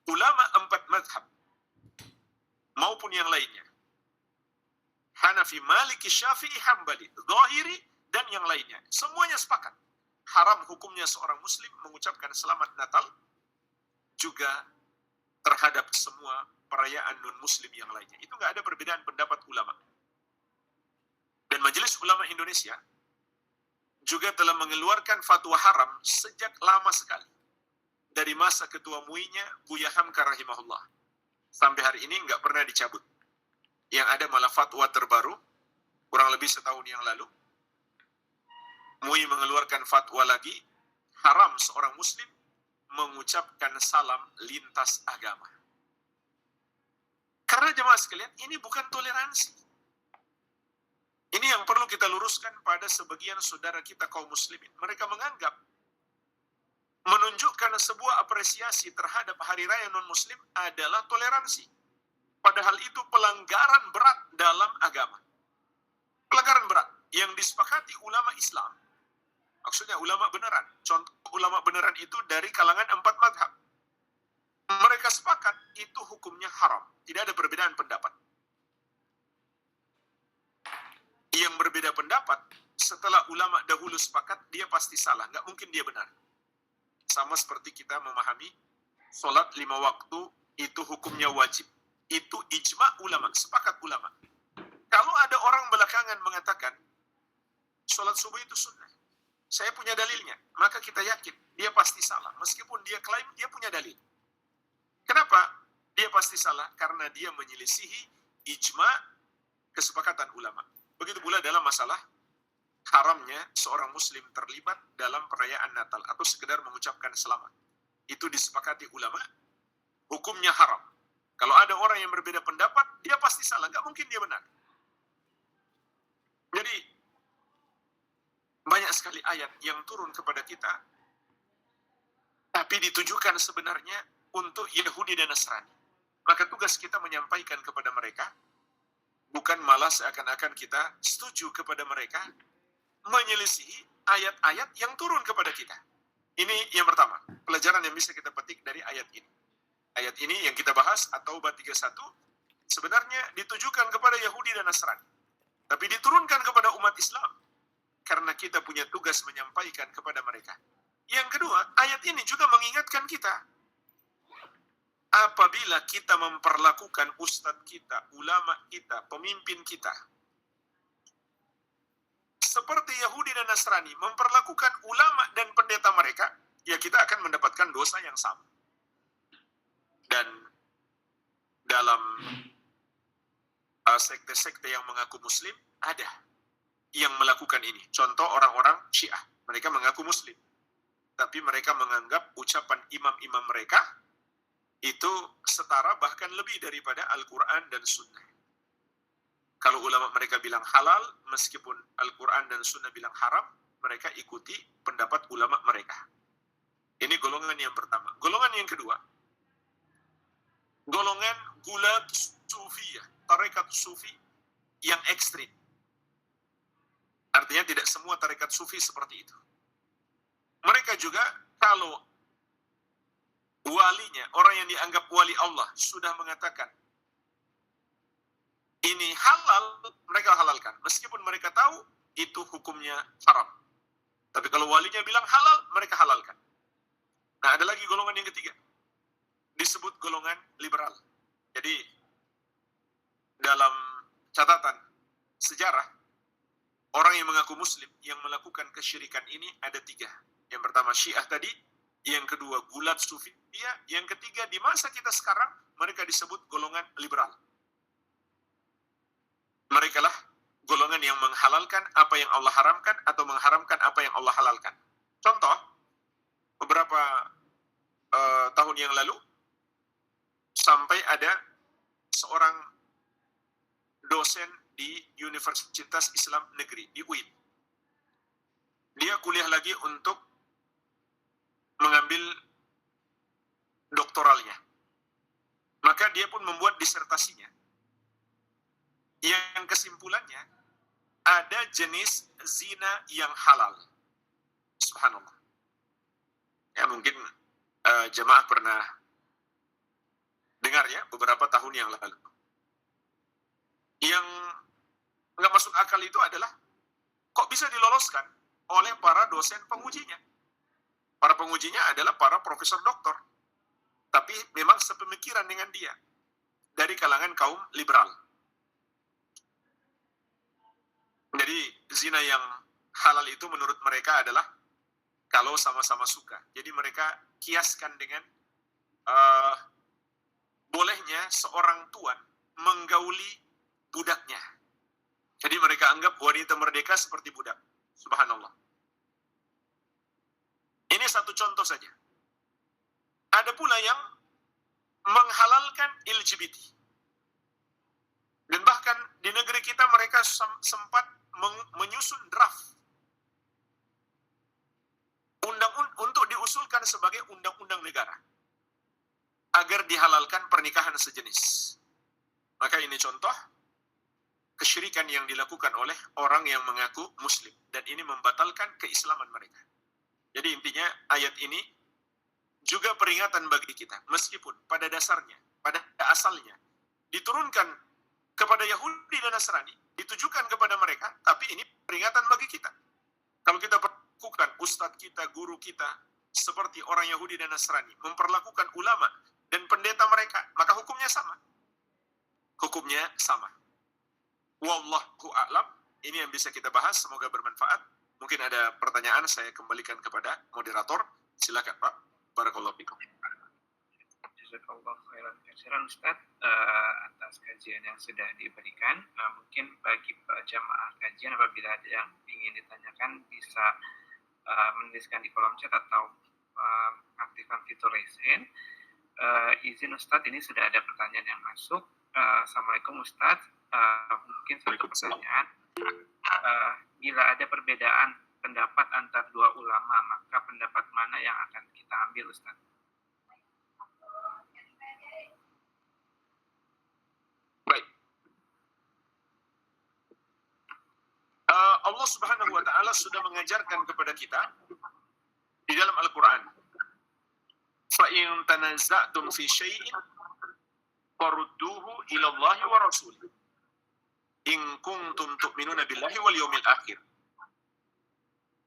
ulama 4 mazhab, maupun yang lainnya, Hanafi, Maliki, Syafi'i, Hambali, Zahiri, dan yang lainnya, semuanya sepakat. Haram hukumnya seorang muslim mengucapkan selamat Natal, juga terhadap semua perayaan non-muslim yang lainnya. Itu nggak ada perbedaan pendapat ulama. Dan Majelis Ulama Indonesia juga telah mengeluarkan fatwa haram sejak lama sekali. Dari masa ketua MUI-nya Buya Hamka rahimahullah. Sampai hari ini nggak pernah dicabut. Yang ada malah fatwa terbaru, kurang lebih setahun yang lalu. MUI mengeluarkan fatwa lagi, haram seorang muslim mengucapkan salam lintas agama. Karena jemaah sekalian, ini bukan toleransi. Ini yang perlu kita luruskan pada sebagian saudara kita kaum muslimin. Mereka menganggap menunjukkan sebuah apresiasi terhadap hari raya non-muslim adalah toleransi. Padahal itu pelanggaran berat dalam agama. Pelanggaran berat yang disepakati ulama Islam. Maksudnya ulama beneran. Contoh ulama beneran itu dari kalangan 4 madhab. Mereka sepakat itu hukumnya haram. Tidak ada perbedaan pendapat. Yang berbeda pendapat, setelah ulama dahulu sepakat, dia pasti salah. Nggak mungkin dia benar. Sama seperti kita memahami sholat 5 waktu itu hukumnya wajib. Itu ijma ulama, sepakat ulama. Kalau ada orang belakangan mengatakan sholat subuh itu sunnah, saya punya dalilnya, maka kita yakin dia pasti salah. Meskipun dia klaim dia punya dalil. Kenapa dia pasti salah? Karena dia menyelisihi ijma kesepakatan ulama. Begitu pula dalam masalah haramnya seorang muslim terlibat dalam perayaan Natal atau sekedar mengucapkan selamat. Itu disepakati ulama, hukumnya haram. Kalau ada orang yang berbeda pendapat, dia pasti salah, nggak mungkin dia benar. Jadi, banyak sekali ayat yang turun kepada kita, tapi ditujukan sebenarnya untuk Yahudi dan Nasrani. Maka tugas kita menyampaikan kepada mereka, bukan malah seakan-akan kita setuju kepada mereka, menyelisihi ayat-ayat yang turun kepada kita. Ini yang pertama, pelajaran yang bisa kita petik dari ayat ini. Ayat ini yang kita bahas, At-Taubah 31, sebenarnya ditujukan kepada Yahudi dan Nasrani. Tapi diturunkan kepada umat Islam, karena kita punya tugas menyampaikan kepada mereka. Yang kedua, ayat ini juga mengingatkan kita, apabila kita memperlakukan ustadz kita, ulama kita, pemimpin kita, seperti Yahudi dan Nasrani memperlakukan ulama dan pendeta mereka, ya kita akan mendapatkan dosa yang sama. Dan dalam sekte-sekte yang mengaku muslim, ada yang melakukan ini. Contoh orang-orang Syiah, mereka mengaku muslim, tapi mereka menganggap ucapan imam-imam mereka itu setara bahkan lebih daripada Al-Quran dan Sunnah. Kalau ulama mereka bilang halal, meskipun Al-Quran dan Sunnah bilang haram, mereka ikuti pendapat ulama mereka. Ini golongan yang pertama. Golongan yang kedua, golongan gulat sufiyah, tarekat sufi yang ekstrim. Artinya tidak semua tarekat sufi seperti itu. Mereka juga kalau walinya, orang yang dianggap wali Allah, sudah mengatakan ini halal, mereka halalkan. Meskipun mereka tahu itu hukumnya haram. Tapi kalau walinya bilang halal, mereka halalkan. Nah, ada lagi golongan yang ketiga. Disebut golongan liberal. Jadi, dalam catatan sejarah, orang yang mengaku muslim yang melakukan kesyirikan ini ada 3. Yang pertama Syiah tadi, yang kedua gulat sufiyah, yang ketiga di masa kita sekarang mereka disebut golongan liberal. Mereka lah golongan yang menghalalkan apa yang Allah haramkan atau mengharamkan apa yang Allah halalkan. Contoh, beberapa tahun yang lalu sampai ada seorang dosen di Universitas Islam Negeri di UIN. Dia kuliah lagi untuk mengambil doktoralnya. Maka dia pun membuat disertasinya. Yang kesimpulannya, ada jenis zina yang halal. Subhanallah. Ya mungkin jemaah pernah dengar ya beberapa tahun yang lalu. Yang nggak masuk akal itu adalah kok bisa diloloskan oleh para dosen pengujinya. Para pengujinya adalah para profesor doktor, tapi memang sepemikiran dengan dia dari kalangan kaum liberal. Jadi zina yang halal itu menurut mereka adalah kalau sama-sama suka. Jadi mereka kiaskan dengan bolehnya seorang tuan menggauli budaknya. Jadi mereka anggap wanita merdeka seperti budak. Subhanallah. Ini satu contoh saja. Ada pula yang menghalalkan LGBT. Dan bahkan di negeri kita mereka sempat menyusun draft untuk diusulkan sebagai undang-undang negara agar dihalalkan pernikahan sejenis. Maka ini contoh kesyirikan yang dilakukan oleh orang yang mengaku muslim, dan ini membatalkan keislaman mereka. Jadi intinya ayat ini juga peringatan bagi kita, meskipun pada dasarnya, pada asalnya diturunkan kepada Yahudi dan Nasrani, ditujukan kepada mereka, tapi ini peringatan bagi kita. Kalau kita perlakukan ustadz kita, guru kita seperti orang Yahudi dan Nasrani, memperlakukan ulama dan pendeta mereka, maka hukumnya sama. Hukumnya sama. Wallahu a'lam. Ini yang bisa kita bahas, semoga bermanfaat. Mungkin ada pertanyaan, saya kembalikan kepada moderator. Silakan Pak. Barakallahu fikum. Jazakallahu khairan katsiran Ustaz atas kajian yang sudah diberikan. Mungkin bagi jamaah kajian apabila ada yang ingin ditanyakan bisa menuliskan di kolom chat atau aktifkan fitur raise hand. Izin Ustaz, ini sudah ada pertanyaan yang masuk. Assalamualaikum Ustaz. Mungkin satu pertanyaan. Bila ada perbedaan pendapat antar dua ulama, maka pendapat mana yang akan kita ambil Ustaz? Baik. Allah Subhanahu wa taala sudah mengajarkan kepada kita di dalam Al-Qur'an, "Fa in tanaza'tum fi syai'in farudduhu ila Allah wa rasulih in kuntum tu'minuna billahi wal yawmil akhir."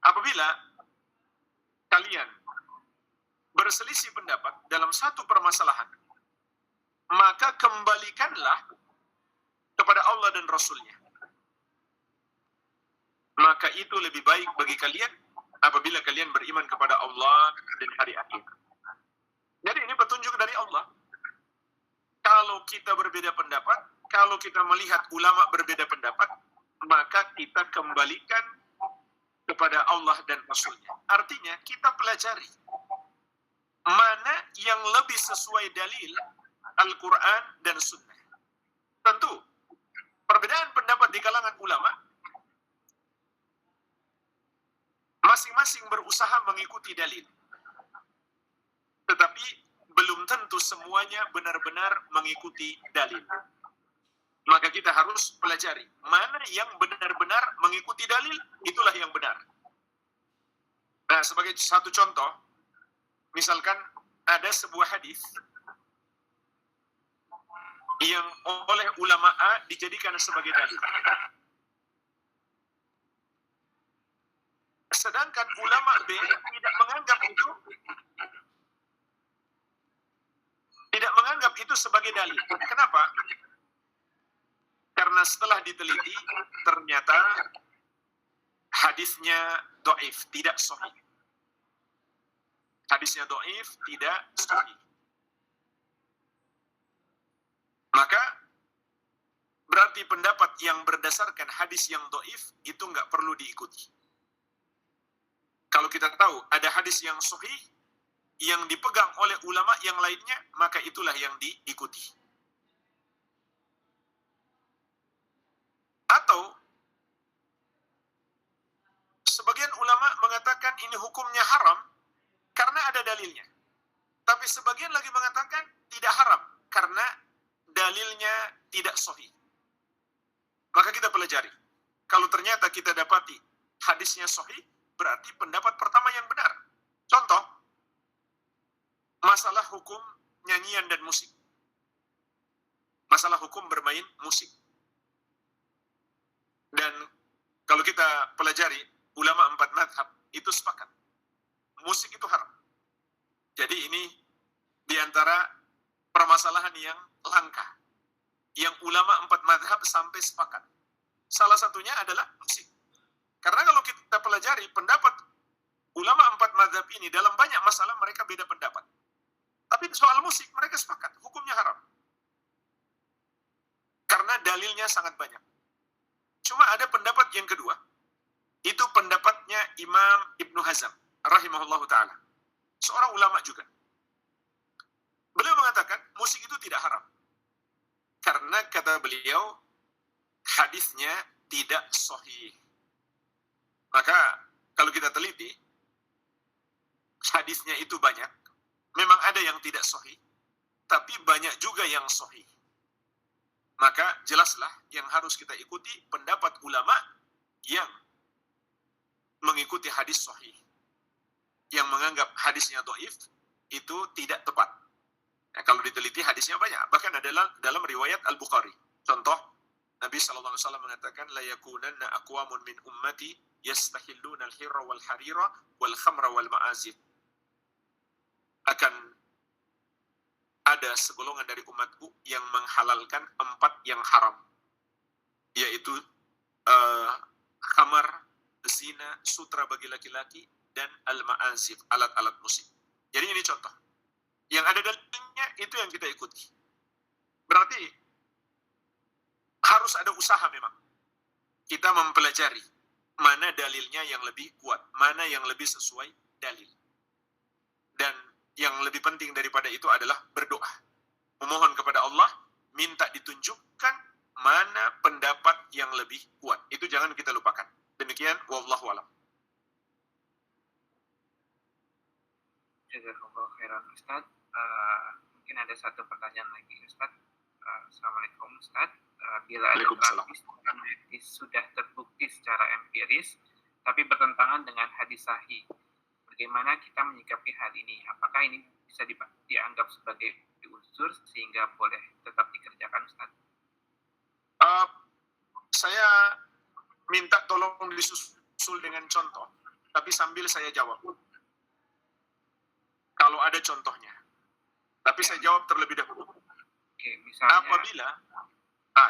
Apabila kalian berselisih pendapat dalam satu permasalahan, maka kembalikanlah kepada Allah dan Rasul-Nya. Maka itu lebih baik bagi kalian apabila kalian beriman kepada Allah dan hari akhir. Jadi ini petunjuk dari Allah. Kalau kita berbeda pendapat, kalau kita melihat ulama berbeda pendapat, maka kita kembalikan kepada Allah dan Rasul-Nya. Artinya kita pelajari mana yang lebih sesuai dalil Al-Quran dan Sunnah. Tentu, perbedaan pendapat di kalangan ulama, masing-masing berusaha mengikuti dalil. Tetapi belum tentu semuanya benar-benar mengikuti dalil. Maka kita harus pelajari mana yang benar-benar mengikuti dalil, itulah yang benar. Nah, sebagai satu contoh, misalkan ada sebuah hadis yang oleh ulama A dijadikan sebagai dalil. Sedangkan ulama B tidak menganggap itu sebagai dalil. Kenapa? Karena setelah diteliti, ternyata hadisnya dhaif, tidak sahih. Hadisnya dhaif, tidak sahih. Maka berarti pendapat yang berdasarkan hadis yang dhaif itu nggak perlu diikuti. Kalau kita tahu ada hadis yang sahih yang dipegang oleh ulama yang lainnya, maka itulah yang diikuti. Atau sebagian ulama mengatakan ini hukumnya haram karena ada dalilnya. Tapi sebagian lagi mengatakan tidak haram karena dalilnya tidak sahih. Maka kita pelajari. Kalau ternyata kita dapati hadisnya sahih, berarti pendapat pertama yang benar. Contoh, masalah hukum nyanyian dan musik. Masalah hukum bermain musik. Dan kalau kita pelajari, ulama 4 mazhab itu sepakat. Musik itu haram. Jadi ini diantara permasalahan yang langka. Yang ulama 4 mazhab sampai sepakat. Salah satunya adalah musik. Karena kalau kita kita pelajari pendapat ulama 4 mazhab ini dalam banyak masalah mereka beda pendapat. Tapi soal musik mereka sepakat, hukumnya haram. Karena dalilnya sangat banyak. Cuma ada pendapat yang kedua. Itu pendapatnya Imam Ibnu Hazm rahimahullahu ta'ala. Seorang ulama juga. Beliau mengatakan musik itu tidak haram. Karena kata beliau hadisnya tidak sahih. Maka kalau kita teliti hadisnya itu banyak. Memang ada yang tidak sahih, tapi banyak juga yang sahih. Maka jelaslah yang harus kita ikuti pendapat ulama yang mengikuti hadis sahih. Yang menganggap hadisnya dhaif itu tidak tepat. Nah, kalau diteliti hadisnya banyak, bahkan adalah dalam riwayat Al-Bukhari. Contoh, Nabi SAW mengatakan, la yakunanna aqwamun min ummati yastahilluna al-hirra wal harira wal khamra wal ma'azib. Akan ada segolongan dari umatku yang menghalalkan 4 yang haram, yaitu khamar, zina, sutra bagi laki-laki, dan al-ma'azib, alat-alat musik. Jadi ini contoh. Yang ada dalilnya itu yang kita ikuti. Berarti harus ada usaha memang. Kita mempelajari mana dalilnya yang lebih kuat, mana yang lebih sesuai dalil. Dan yang lebih penting daripada itu adalah berdoa. Memohon kepada Allah, minta ditunjukkan mana pendapat yang lebih kuat. Itu jangan kita lupakan. Demikian, wallahu a'lam. Jazakallahu khairan Ustaz. Mungkin ada satu pertanyaan lagi Ustaz. Assalamualaikum Ustaz. Bila ada terapi secara medis sudah terbukti secara empiris, tapi bertentangan dengan hadis sahih, bagaimana kita menyikapi hal ini? Apakah ini bisa dianggap sebagai unsur sehingga boleh tetap dikerjakan Ustaz? Saya minta tolong disusul dengan contoh, tapi sambil saya jawab. Kalau ada contohnya. Tapi saya jawab terlebih dahulu. Oke, misalnya apabila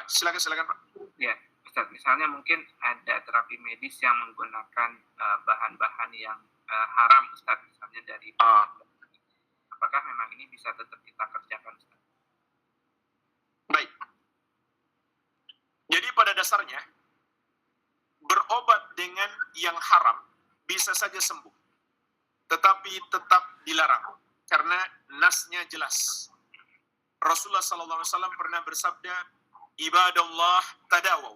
silakan Pak. Ya, Ustaz, misalnya mungkin ada terapi medis yang menggunakan bahan-bahan yang haram Ustaz, misalnya dari apakah memang ini bisa tetap kita kerjakan Ustaz? Baik. Jadi pada dasarnya berobat dengan yang haram bisa saja sembuh. Tetapi tetap dilarang karena nasnya jelas. Rasulullah SAW pernah bersabda, ibadallah tadawaw,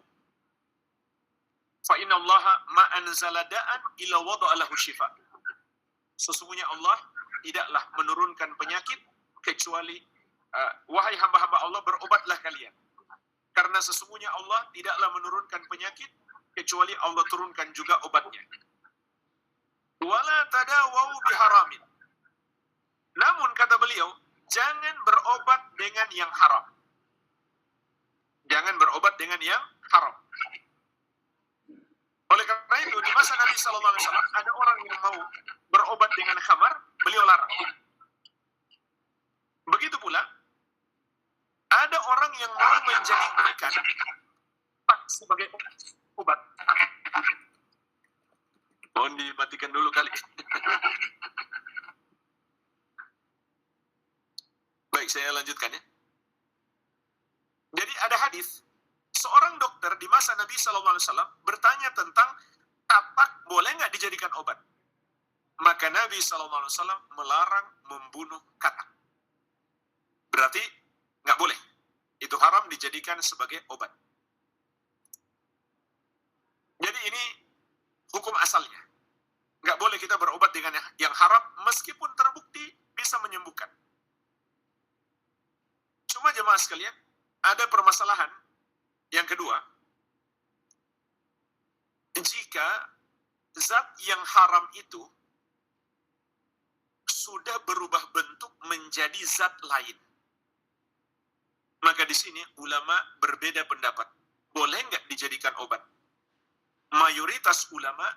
fa inna allaha ma anzala da'an illa wada'a lahu shifa. Sesungguhnya Allah tidaklah menurunkan penyakit kecuali wahai hamba-hamba Allah, berobatlah kalian. Karena sesungguhnya Allah tidaklah menurunkan penyakit kecuali Allah turunkan juga obatnya. Wala tadawaw biharamin. Namun kata beliau, jangan berobat dengan yang haram. Jangan berobat dengan yang haram. Oleh karena itu, di masa Nabi SAW ada orang yang mau berobat dengan khamar, beliau larang. Begitu pula, ada orang yang mau menjadikan sebagai obat. Mohon dimatikan dulu kali. Baik, saya lanjutkan ya. Jadi ada hadis, seorang dokter di masa Nabi SAW bertanya tentang katak boleh nggak dijadikan obat. Maka Nabi SAW melarang membunuh katak. Berarti nggak boleh. Itu haram dijadikan sebagai obat. Jadi ini hukum asalnya. Nggak boleh kita berobat dengan yang haram meskipun terbukti bisa menyembuhkan. Cuma jemaah sekalian, ada permasalahan yang kedua. Jika zat yang haram itu sudah berubah bentuk menjadi zat lain, maka di sini ulama berbeda pendapat. Boleh nggak dijadikan obat? Mayoritas ulama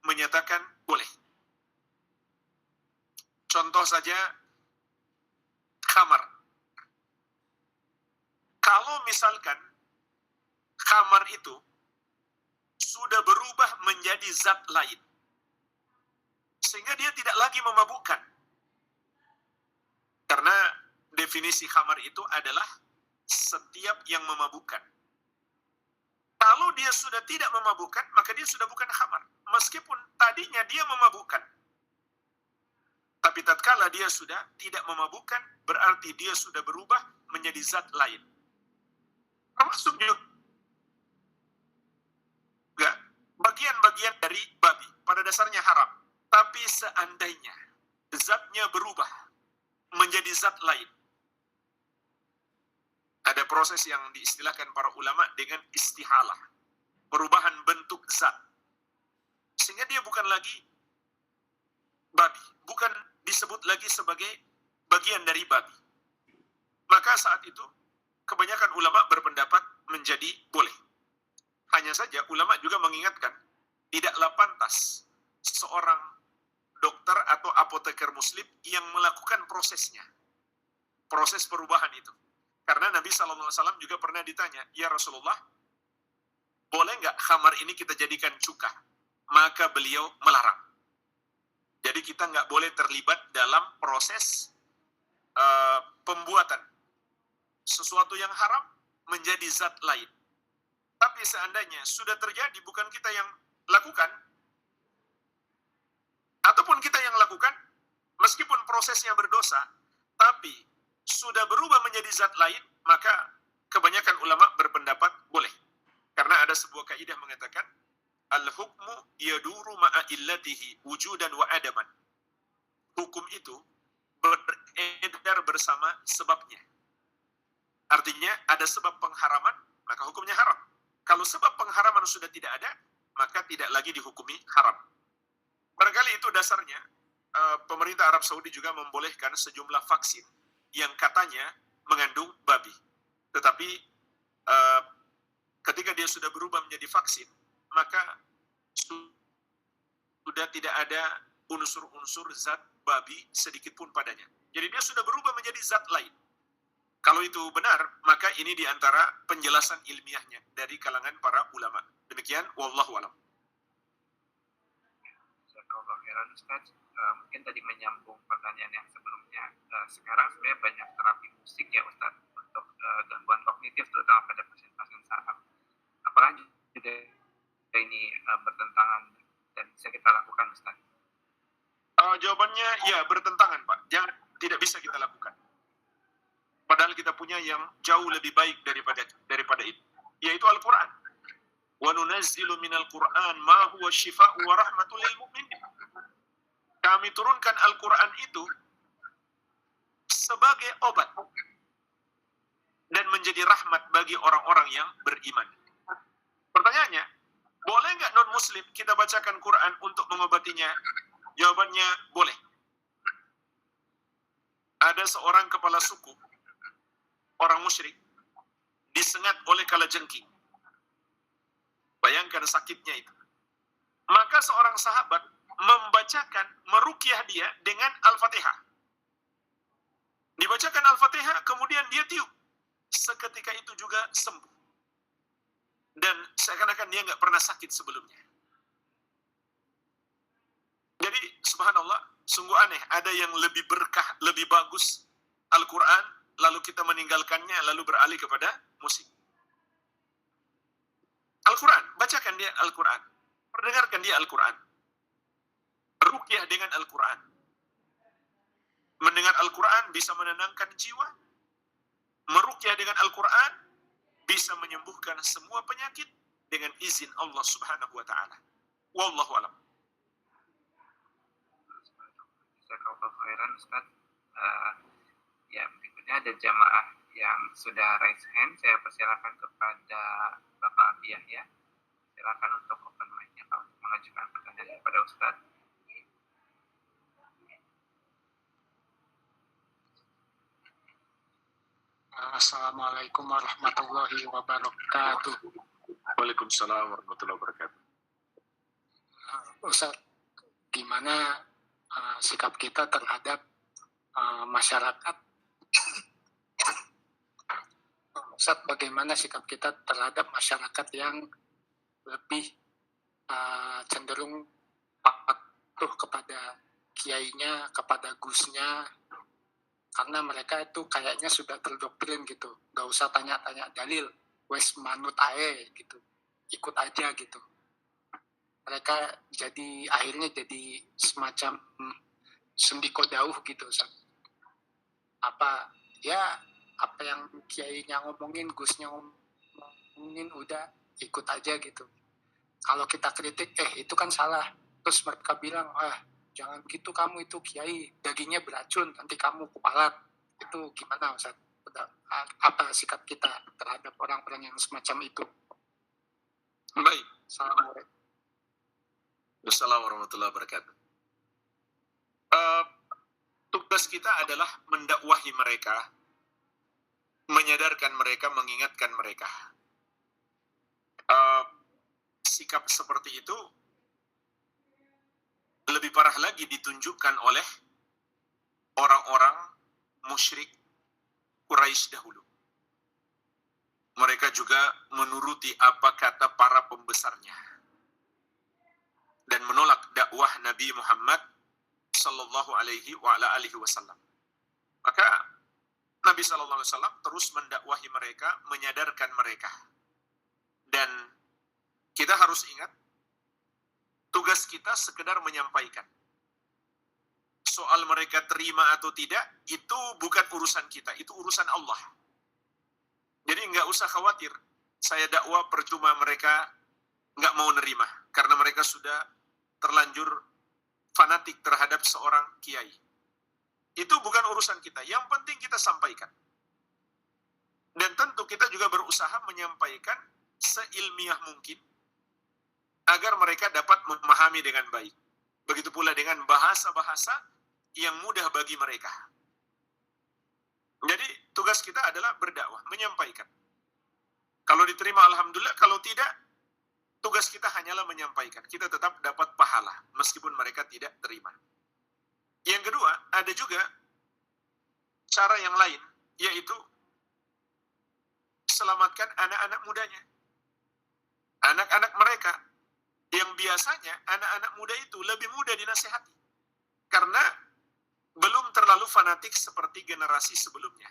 menyatakan boleh. Contoh saja khamar. Kalau misalkan khamar itu sudah berubah menjadi menjadi zat lain. Sehingga dia tidak lagi memabukkan. Karena definisi khamar itu adalah setiap yang memabukkan. Kalau dia sudah tidak memabukkan, maka dia sudah bukan khamar. Meskipun tadinya dia memabukkan. Tapi tatkala dia sudah tidak memabukkan, berarti dia sudah berubah menjadi zat lain. Termasuk juga bagian-bagian dari babi. Pada dasarnya haram. Tapi seandainya zatnya berubah menjadi zat lain, ada proses yang diistilahkan para ulama dengan istihalah, perubahan bentuk zat, sehingga dia bukan lagi babi, bukan disebut lagi sebagai bagian dari babi. Maka saat itu kebanyakan ulama berpendapat menjadi boleh. Hanya saja ulama juga mengingatkan, tidaklah pantas seorang dokter atau apoteker muslim yang melakukan prosesnya, proses perubahan itu. Karena Nabi SAW juga pernah ditanya, ya Rasulullah, boleh nggak khamar ini kita jadikan cuka? Maka beliau melarang. Jadi kita nggak boleh terlibat dalam proses pembuatan sesuatu yang haram menjadi zat lain. Tapi seandainya sudah terjadi, bukan kita yang lakukan, ataupun kita yang lakukan, meskipun prosesnya berdosa, tapi sudah berubah menjadi zat lain, maka kebanyakan ulama berpendapat boleh. Karena ada sebuah kaidah mengatakan, al-hukmu yaduru ma'a illatihi wujudan wa adaman. Hukum itu beredar bersama sebabnya. Artinya ada sebab pengharaman, maka hukumnya haram. Kalau sebab pengharaman sudah tidak ada, maka tidak lagi dihukumi haram. Barangkali itu dasarnya pemerintah Arab Saudi juga membolehkan sejumlah vaksin yang katanya mengandung babi. Tetapi ketika dia sudah berubah menjadi vaksin, maka sudah tidak ada unsur-unsur zat babi sedikit pun padanya. Jadi dia sudah berubah menjadi zat lain. Kalau itu benar, maka ini diantara penjelasan ilmiahnya dari kalangan para ulama. Demikian, wallahu a'lam. Jazakallahu khairan Ustaz. Mungkin tadi menyambung pertanyaan yang sebelumnya. Sekarang sebenarnya banyak terapi musik ya Ustaz untuk gangguan kognitif terutama pada pasien-pasien saraf. Apakah juga ini bertentangan dan bisa kita lakukan Ustaz? Jawabannya ya bertentangan Pak. Tidak bisa kita lakukan. Padahal kita punya yang jauh lebih baik daripada itu, yaitu Al-Quran. Wa nunazzilu minal Qur'an ma huwa shifaa'u wa rahmatul lil mu'minin. Kami turunkan Al-Quran itu sebagai obat dan menjadi rahmat bagi orang-orang yang beriman. Pertanyaannya, boleh nggak non-muslim kita bacakan Quran untuk mengobatinya? Jawabannya boleh. Ada seorang kepala suku, orang musyrik, disengat oleh kalajengking. Bayangkan sakitnya itu. Maka seorang sahabat membacakan, meruqyah dia dengan Al-Fatihah. Dibacakan Al-Fatihah, kemudian dia tiup. Seketika itu juga sembuh. Dan seakan-akan dia nggak pernah sakit sebelumnya. Jadi, subhanallah, sungguh aneh. Ada yang lebih berkah, lebih bagus Al-Quran, lalu kita meninggalkannya, lalu beralih kepada musik. Al-Quran, bacakan dia Al-Quran. Perdengarkan dia Al-Quran. Ruqyah dengan Al-Quran. Mendengar Al-Quran bisa menenangkan jiwa. Meruqyah dengan Al-Quran bisa menyembuhkan semua penyakit dengan izin Allah Subhanahu wa taala. Wallahu a'lam. Jazakallahu khairan Ustaz. Ya, berikutnya ada jamaah yang sudah raise hand. Saya persilakan kepada Bapak Abiah ya. Silakan untuk open mic-nya Pak, mengajukan pertanyaan kepada Ustaz. Assalamualaikum warahmatullahi wabarakatuh. Waalaikumsalam warahmatullahi wabarakatuh. Ustaz, gimana sikap kita terhadap masyarakat? Ustaz, bagaimana sikap kita terhadap masyarakat yang lebih cenderung patuh kepada kiainya, kepada gusnya, karena mereka itu kayaknya sudah terdoktrin gitu, nggak usah tanya-tanya dalil, wes manut ae gitu, ikut aja gitu. Mereka akhirnya jadi semacam sendiko dauh gitu, Ustaz. Apa yang kiainya ngomongin, gusnya ngomongin, udah ikut aja gitu. Kalau kita kritik, itu kan salah, terus mereka bilang, jangan gitu kamu, itu kiai, dagingnya beracun, nanti kamu kupalat. Itu gimana, Ustaz? Apa sikap kita terhadap orang-orang yang semacam itu? Baik. Assalamualaikum. Assalamualaikum warahmatullahi wabarakatuh. Tugas kita adalah mendakwahi mereka, menyadarkan mereka, mengingatkan mereka. Sikap seperti itu lebih parah lagi ditunjukkan oleh orang-orang musyrik Quraisy dahulu. Mereka juga menuruti apa kata para pembesarnya dan menolak dakwah Nabi Muhammad sallallahu alaihi wasallam. Maka Nabi sallallahu alaihi wasallam terus mendakwahi mereka, menyadarkan mereka. Dan kita harus ingat, tugas kita sekedar menyampaikan. Soal mereka terima atau tidak, itu bukan urusan kita, itu urusan Allah. Jadi nggak usah khawatir, saya dakwah percuma mereka nggak mau nerima, karena mereka sudah terlanjur fanatik terhadap seorang kiai. Itu bukan urusan kita, yang penting kita sampaikan. Dan tentu kita juga berusaha menyampaikan seilmiah mungkin, agar mereka dapat memahami dengan baik. Begitu pula dengan bahasa-bahasa yang mudah bagi mereka. Jadi tugas kita adalah berdakwah, menyampaikan. Kalau diterima alhamdulillah, kalau tidak, tugas kita hanyalah menyampaikan. Kita tetap dapat pahala, meskipun mereka tidak terima. Yang kedua, ada juga cara yang lain, yaitu selamatkan anak-anak mudanya. Anak-anak mereka, yang biasanya anak-anak muda itu lebih mudah dinasihati. Karena belum terlalu fanatik seperti generasi sebelumnya.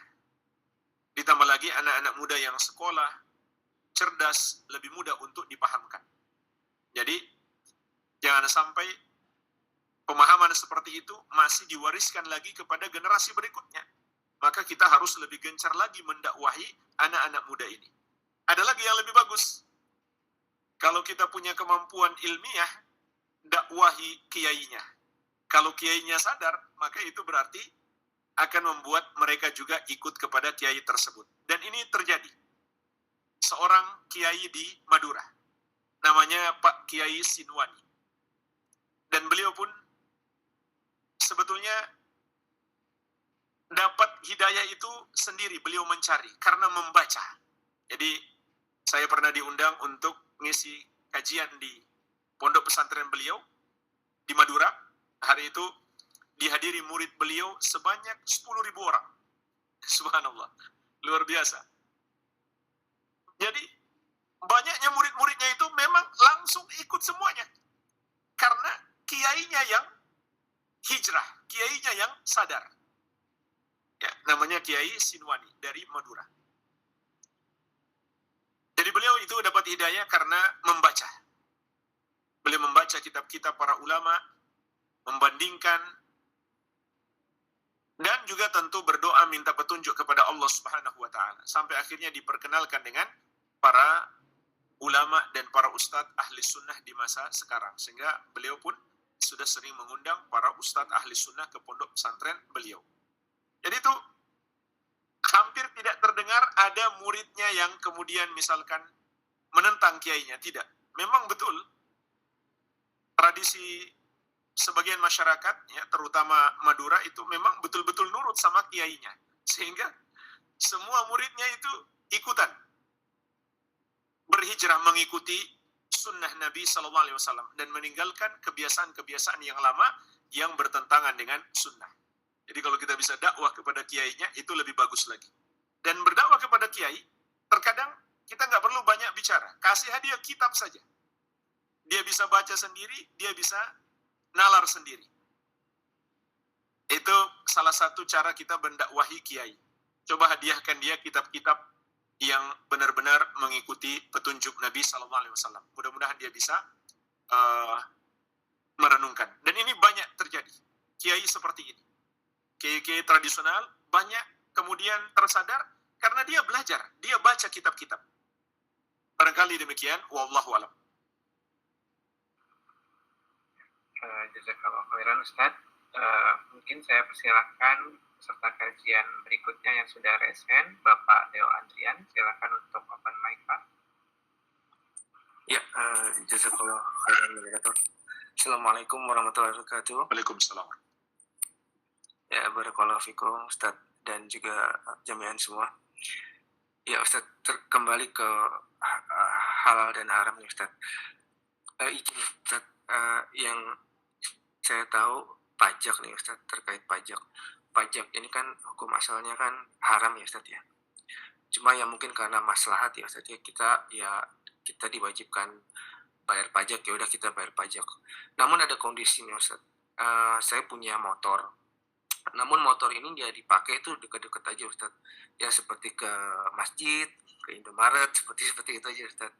Ditambah lagi anak-anak muda yang sekolah, cerdas, lebih mudah untuk dipahamkan. Jadi, jangan sampai pemahaman seperti itu masih diwariskan lagi kepada generasi berikutnya. Maka kita harus lebih gencar lagi mendakwahi anak-anak muda ini. Ada lagi yang lebih bagus. Kalau kita punya kemampuan ilmiah, dakwahi kiainya. Kalau kiainya sadar, maka itu berarti akan membuat mereka juga ikut kepada kiai tersebut. Dan ini terjadi. Seorang kiai di Madura, namanya Pak Kiai Sinwani. Dan beliau pun sebetulnya dapat hidayah itu sendiri, beliau mencari karena membaca. Jadi saya pernah diundang untuk ngisi kajian di pondok pesantren beliau di Madura. Hari itu dihadiri murid beliau sebanyak 10.000 orang. Subhanallah, luar biasa. Jadi banyaknya murid-muridnya itu memang langsung ikut semuanya. Karena kiainya yang hijrah, kiainya yang sadar. Ya, namanya Kiai Sinwani dari Madura. Jadi beliau itu dapat hidayah karena membaca. Beliau membaca kitab-kitab para ulama, membandingkan, dan juga tentu berdoa minta petunjuk kepada Allah Subhanahu wa Ta'ala. Sampai akhirnya diperkenalkan dengan para ulama dan para ustadz ahli sunnah di masa sekarang. Sehingga beliau pun sudah sering mengundang para ustadz ahli sunnah ke pondok pesantren beliau. Jadi itu hampir tidak terdengar ada muridnya yang kemudian misalkan menentang kiainya. Tidak. Memang betul tradisi sebagian masyarakat, ya, terutama Madura itu memang betul-betul nurut sama kiainya. Sehingga semua muridnya itu ikutan berhijrah mengikuti sunnah Nabi SAW dan meninggalkan kebiasaan-kebiasaan yang lama yang bertentangan dengan sunnah. Jadi kalau kita bisa dakwah kepada kiainya, itu lebih bagus lagi. Dan berdakwah kepada kiai, terkadang kita nggak perlu banyak bicara. Kasih hadiah kitab saja. Dia bisa baca sendiri, dia bisa nalar sendiri. Itu salah satu cara kita mendakwahi kiai. Coba hadiahkan dia kitab-kitab yang benar-benar mengikuti petunjuk Nabi SAW. Mudah-mudahan dia bisa merenungkan. Dan ini banyak terjadi. Kiai seperti ini. Kiai-kiai tradisional banyak kemudian tersadar karena dia belajar, dia baca kitab-kitab. Barangkali demikian, wallahu alam. Jazakallah khairan Ustaz. Mungkin saya persilahkan peserta kajian berikutnya yang sudah resen, Bapak Deo Andrian. Silakan untuk open mic, Pak. Ya, jazakallah khairan. Assalamualaikum warahmatullahi wabarakatuh. Waalaikumsalam. Ya, barakallahu fikum Ustaz dan juga jami'an semua. Ya Ustaz, kembali ke halal dan haram nih Ustaz. Izin Ustaz, yang saya tahu pajak nih Ustaz, terkait pajak. Pajak ini kan hukum asalnya kan haram ya Ustaz ya. Cuma ya mungkin karena maslahat ya Ustaz ya, kita diwajibkan bayar pajak, ya udah kita bayar pajak. Namun ada kondisinya Ustaz. Saya punya motor. Namun motor ini dia dipakai itu dekat-dekat aja Ustaz. Ya seperti ke masjid, ke Indomaret, seperti itu aja Ustaz.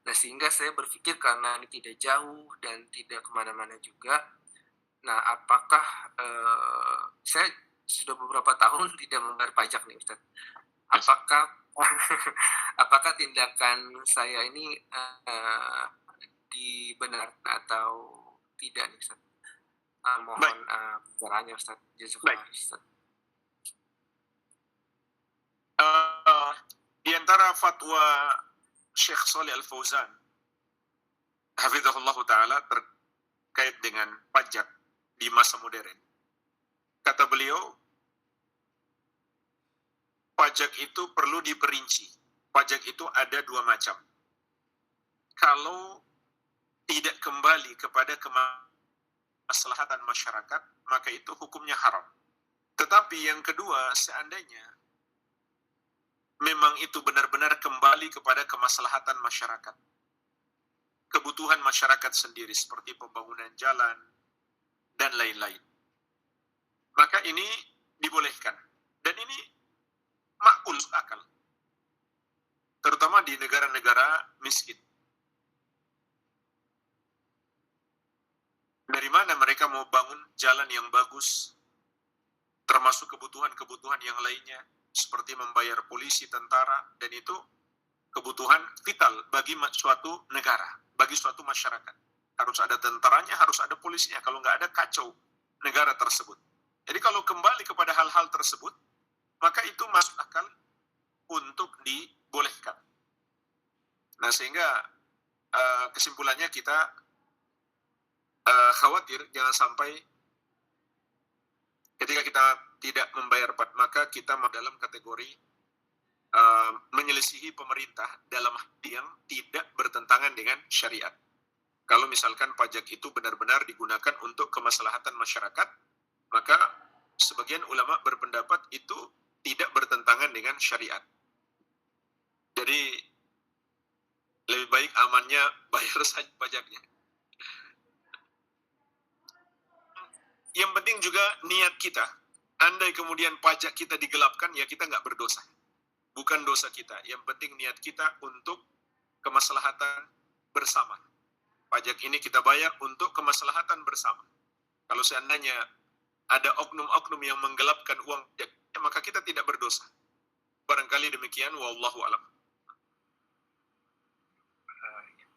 Nah sehingga saya berpikir karena ini tidak jauh dan tidak kemana-mana juga. Nah apakah saya sudah beberapa tahun tidak membayar pajak nih Ustaz. Apakah tindakan saya ini dibenarkan atau tidak nih Ustaz? Mohon pencerahannya Ustaz. Baik. Di antara fatwa Syekh Shalih Al-Fauzan hafizahullah ta'ala terkait dengan pajak di masa modern, kata beliau, pajak itu perlu diperinci. Pajak itu ada dua macam. Kalau tidak kembali kepada kemaslahatan masyarakat, maka itu hukumnya haram. Tetapi yang kedua, seandainya memang itu benar-benar kembali kepada kemaslahatan masyarakat, kebutuhan masyarakat sendiri seperti pembangunan jalan dan lain-lain, maka ini dibolehkan. Dan ini makul akal, terutama di negara-negara miskin. Dari mana mereka mau bangun jalan yang bagus, termasuk kebutuhan-kebutuhan yang lainnya, seperti membayar polisi, tentara, dan itu kebutuhan vital bagi suatu negara, bagi suatu masyarakat. Harus ada tentaranya, harus ada polisinya. Kalau nggak ada, kacau negara tersebut. Jadi kalau kembali kepada hal-hal tersebut, maka itu masuk akal untuk dibolehkan. Nah, sehingga kesimpulannya kita khawatir jangan sampai ketika kita tidak membayar pajak, maka kita dalam kategori menyelisihi pemerintah dalam hal yang tidak bertentangan dengan syariat. Kalau misalkan pajak itu benar-benar digunakan untuk kemaslahatan masyarakat, maka sebagian ulama berpendapat itu tidak bertentangan dengan syariat. Jadi lebih baik amannya bayar saja pajaknya. Yang penting juga niat kita. Andai kemudian pajak kita digelapkan, ya kita nggak berdosa. Bukan dosa kita. Yang penting niat kita untuk kemaslahatan bersama. Pajak ini kita bayar untuk kemaslahatan bersama. Kalau seandainya ada oknum-oknum yang menggelapkan uang pajak, ya maka kita tidak berdosa. Barangkali demikian, wallahu alam.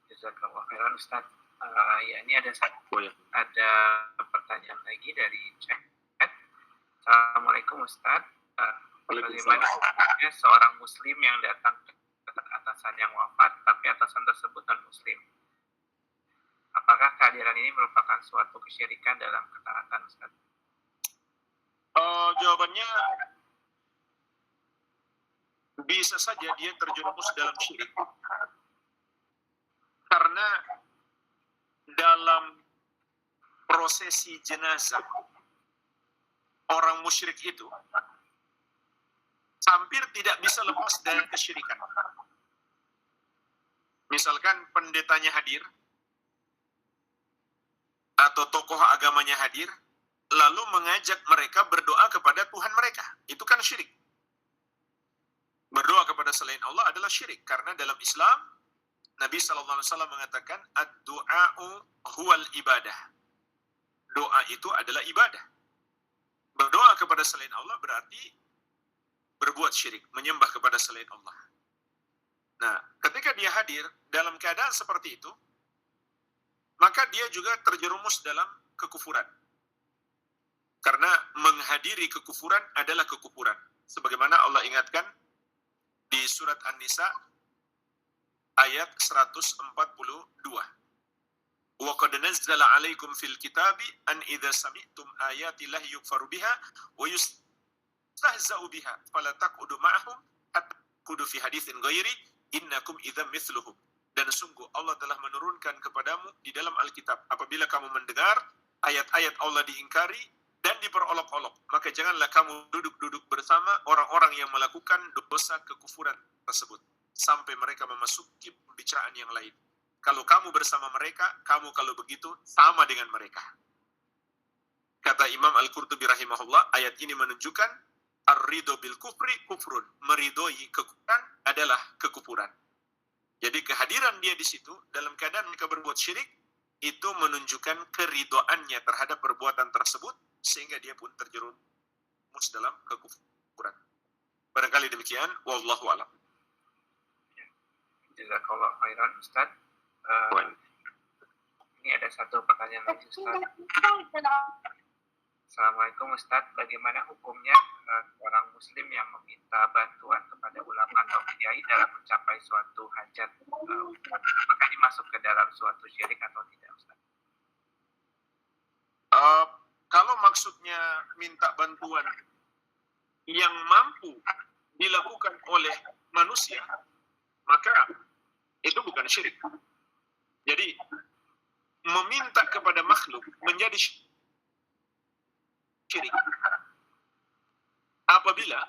Jazakallah khairan Ustaz. Ya ini ada pertanyaan lagi dari chat. Assalamualaikum Ustaz. Bagaimana hukumnya seorang muslim yang datang ke atasan yang wafat, tapi atasan tersebut non-muslim? Apakah kehadiran ini merupakan suatu kesyirikan dalam ketaatan Ustaz? Jawabannya bisa saja dia terjerumus dalam syirik. Karena dalam prosesi jenazah orang musyrik itu hampir tidak bisa lepas dari kesyirikan. Misalkan pendetanya hadir, atau tokoh agamanya hadir, lalu mengajak mereka berdoa kepada Tuhan mereka. Itu kan syirik. Berdoa kepada selain Allah adalah syirik. Karena dalam Islam, Nabi SAW mengatakan, ad-du'a'u huwal ibadah. Doa itu adalah ibadah. Berdoa kepada selain Allah berarti berbuat syirik, menyembah kepada selain Allah. Nah, ketika dia hadir dalam keadaan seperti itu, maka dia juga terjerumus dalam kekufuran. Karena menghadiri kekufuran adalah kekufuran. Sebagaimana Allah ingatkan di surat An-Nisa ayat 142. Wa qad nazzala 'alaikum fil kitabi an idza sami'tum ayati llahi yukfaru biha wa yustahza'u biha fala taq'udu ma'ahum hatta taqudu fi haditsin ghairi innakum idzam mithluhum. Dan sungguh Allah telah menurunkan kepadamu di dalam Alkitab, apabila kamu mendengar ayat-ayat Allah diingkari dan diperolok-olok, maka janganlah kamu duduk-duduk bersama orang-orang yang melakukan dosa kekufuran tersebut sampai mereka memasuki pembicaraan yang lain. Kalau kamu bersama mereka, kamu kalau begitu sama dengan mereka. Kata Imam Al-Qurtubi rahimahullah, ayat ini menunjukkan ar-ridho bil kufri kufrun. Meridhoi kekufuran adalah kekufuran. Jadi kehadiran dia di situ dalam keadaan mereka berbuat syirik itu menunjukkan keridhoannya terhadap perbuatan tersebut sehingga dia pun terjerumus dalam kekufuran. Barangkali demikian, wallahu a'lam. Jazakallah khairan Ustaz. Ini ada satu pertanyaan lagi Ustaz. Assalamualaikum Ustaz, bagaimana hukumnya orang muslim yang meminta bantuan kepada ulama atau kiai dalam mencapai suatu hajat? Apakah ini masuk ke dalam suatu syirik atau tidak Ustaz? Kalau maksudnya minta bantuan yang mampu dilakukan oleh manusia, maka itu bukan syirik. Jadi meminta kepada makhluk menjadi syirik apabila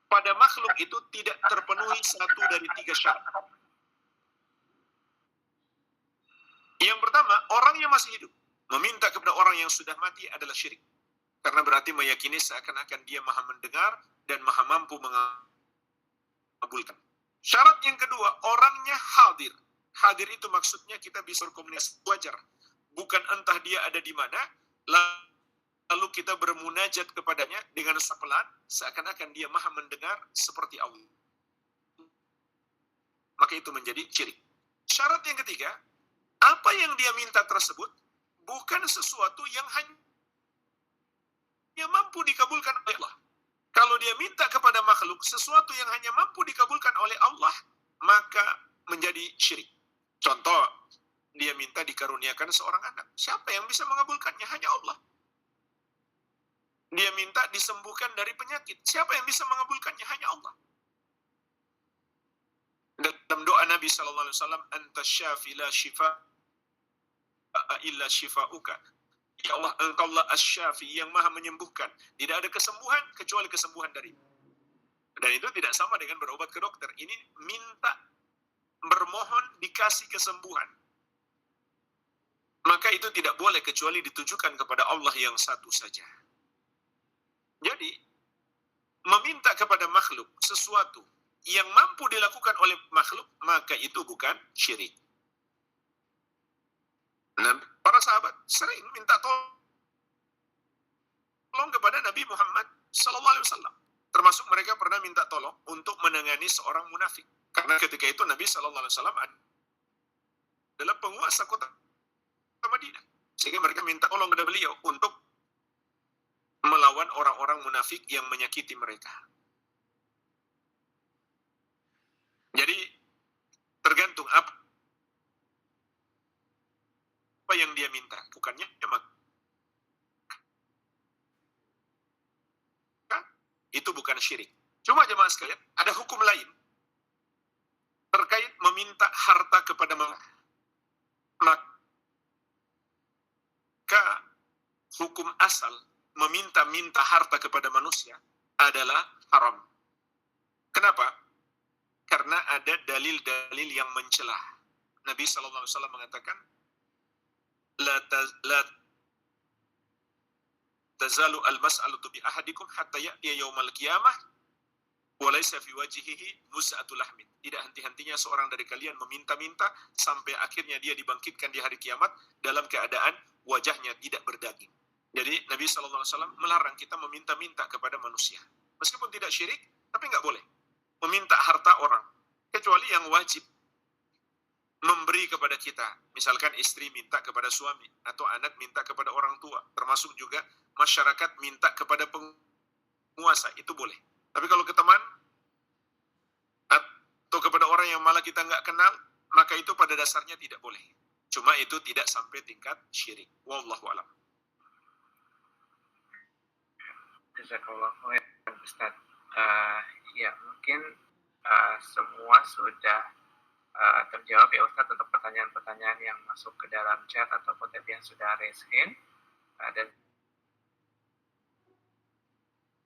pada makhluk itu tidak terpenuhi satu dari 3 syarat. Yang pertama, orang yang masih hidup meminta kepada orang yang sudah mati adalah syirik, karena berarti meyakini seakan-akan dia maha mendengar dan maha mampu mengabulkan. Syarat yang kedua, orangnya hadir. Hadir itu maksudnya kita bisa berkomunikasi wajar, bukan entah dia ada di mana lalu kita bermunajat kepadanya dengan sepelan, seakan-akan dia maha mendengar seperti Allah. Maka itu menjadi syirik. Syarat yang ketiga, apa yang dia minta tersebut bukan sesuatu yang hanya mampu dikabulkan oleh Allah. Kalau dia minta kepada makhluk sesuatu yang hanya mampu dikabulkan oleh Allah, maka menjadi syirik. Contoh, dia minta dikaruniakan seorang anak. Siapa yang bisa mengabulkannya? Hanya Allah. Dia minta disembuhkan dari penyakit. Siapa yang bisa mengabulkannya? Hanya Allah. Dalam doa Nabi SAW, Anta syafi la shifa'a illa shifa'uka. Ya Allah, Engkau Allah asy-syafi yang maha menyembuhkan. Tidak ada kesembuhan kecuali kesembuhan darimu. Dan itu tidak sama dengan berobat ke dokter. Ini minta, bermohon dikasih kesembuhan. Maka itu tidak boleh kecuali ditujukan kepada Allah yang satu saja. Jadi, meminta kepada makhluk sesuatu yang mampu dilakukan oleh makhluk, maka itu bukan syirik. Nah, para sahabat sering minta tolong kepada Nabi Muhammad SAW. Termasuk mereka pernah minta tolong untuk menangani seorang munafik. Karena ketika itu Nabi SAW adalah penguasa kota Madinah. Sehingga mereka minta tolong kepada beliau untuk melawan orang-orang munafik yang menyakiti mereka. Jadi, tergantung apa yang dia minta. Bukannya itu bukan syirik. Cuma jemaah sekalian, ada hukum lain terkait meminta harta kepada manusia. Maka hukum asal meminta-minta harta kepada manusia adalah haram. Kenapa? Karena ada dalil-dalil yang mencela. Nabi SAW mengatakan, la tazalu al-mas'alatu bi ahadikum hatta ya'tiya yaumal qiyamah wa laysa fi wajhihi mus'atul lahmin. Tidak henti-hentinya seorang dari kalian meminta-minta sampai akhirnya dia dibangkitkan di hari kiamat dalam keadaan wajahnya tidak berdaging. Jadi Nabi SAW melarang kita meminta-minta kepada manusia. Meskipun tidak syirik, tapi nggak boleh meminta harta orang, kecuali yang wajib memberi kepada kita. Misalkan istri minta kepada suami, atau anak minta kepada orang tua, termasuk juga masyarakat minta kepada penguasa, itu boleh. Tapi kalau ke teman, atau kepada orang yang malah kita nggak kenal, maka itu pada dasarnya tidak boleh. Cuma itu tidak sampai tingkat syirik. Wallahu a'lam. Jazakallah khairan Ustaz. Ya mungkin semua sudah terjawab ya Ustaz untuk pertanyaan-pertanyaan yang masuk ke dalam chat ataupun tadi yang sudah raise hand, dan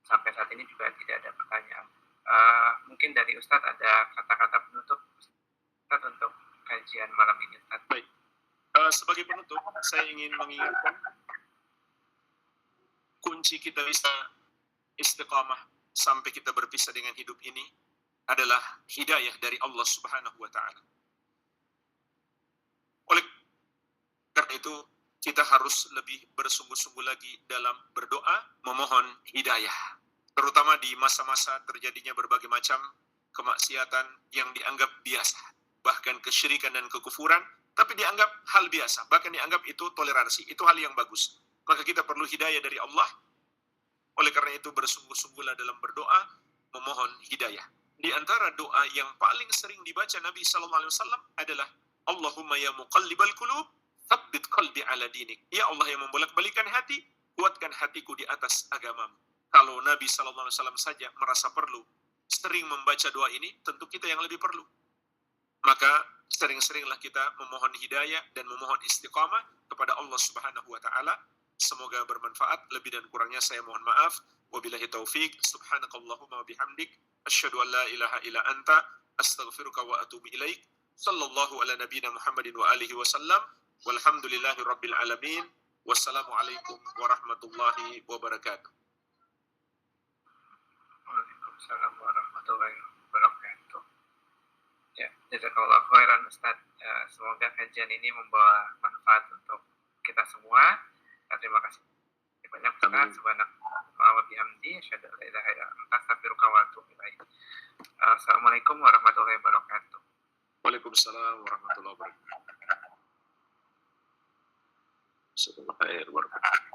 sampai saat ini juga tidak ada pertanyaan. Mungkin dari Ustadz ada kata-kata penutup Ustadz untuk kajian malam ini Ustadz. Baik. Sebagai penutup, saya ingin mengingatkan kunci kita bisa istiqamah sampai kita berpisah dengan hidup ini adalah hidayah dari Allah Subhanahu wa Ta'ala. Oleh karena itu, kita harus lebih bersungguh-sungguh lagi dalam berdoa, memohon hidayah. Terutama di masa-masa terjadinya berbagai macam kemaksiatan yang dianggap biasa. Bahkan kesyirikan dan kekufuran, tapi dianggap hal biasa. Bahkan dianggap itu toleransi, itu hal yang bagus. Maka kita perlu hidayah dari Allah. Oleh karena itu bersungguh-sungguhlah dalam berdoa, memohon hidayah. Di antara doa yang paling sering dibaca Nabi SAW adalah Allahumma ya muqallibal qulub, tsabbit qalbi ala dinik. Ya Allah yang membolak-balikan hati, kuatkan hatiku di atas agamamu. Kalau Nabi SAW saja merasa perlu sering membaca doa ini, tentu kita yang lebih perlu. Maka sering-seringlah kita memohon hidayah dan memohon istiqamah kepada Allah Subhanahu wa Ta'ala. Semoga bermanfaat. Lebih dan kurangnya saya mohon maaf. Wabillahi taufik. Subhanakallahumma wa bihamdik. Asyhadu an la ilaha illa anta. Astaghfiruka wa atubu ilaik. Sallallahu ala nabiyina Muhammadin wa alihi wasallam. Walhamdulillahi rabbil alamin. Wassalamualaikum warahmatullahi wabarakatuh. Waalaikumsalam warahmatullahi wabarakatuh. Ya, jazakallah khairan Ustaz. Semoga kajian ini membawa manfaat untuk kita semua. Terima kasih banyak Ustaz. Subhanallah wa bihamdi, asyhadu an la ilaha illa anta, astaghfiruka wa atubu ilaik. Assalamualaikum warahmatullahi wabarakatuh. Waalaikumsalam warahmatullahi wabarakatuh. Assalamualaikum warahmatullahi wabarakatuh.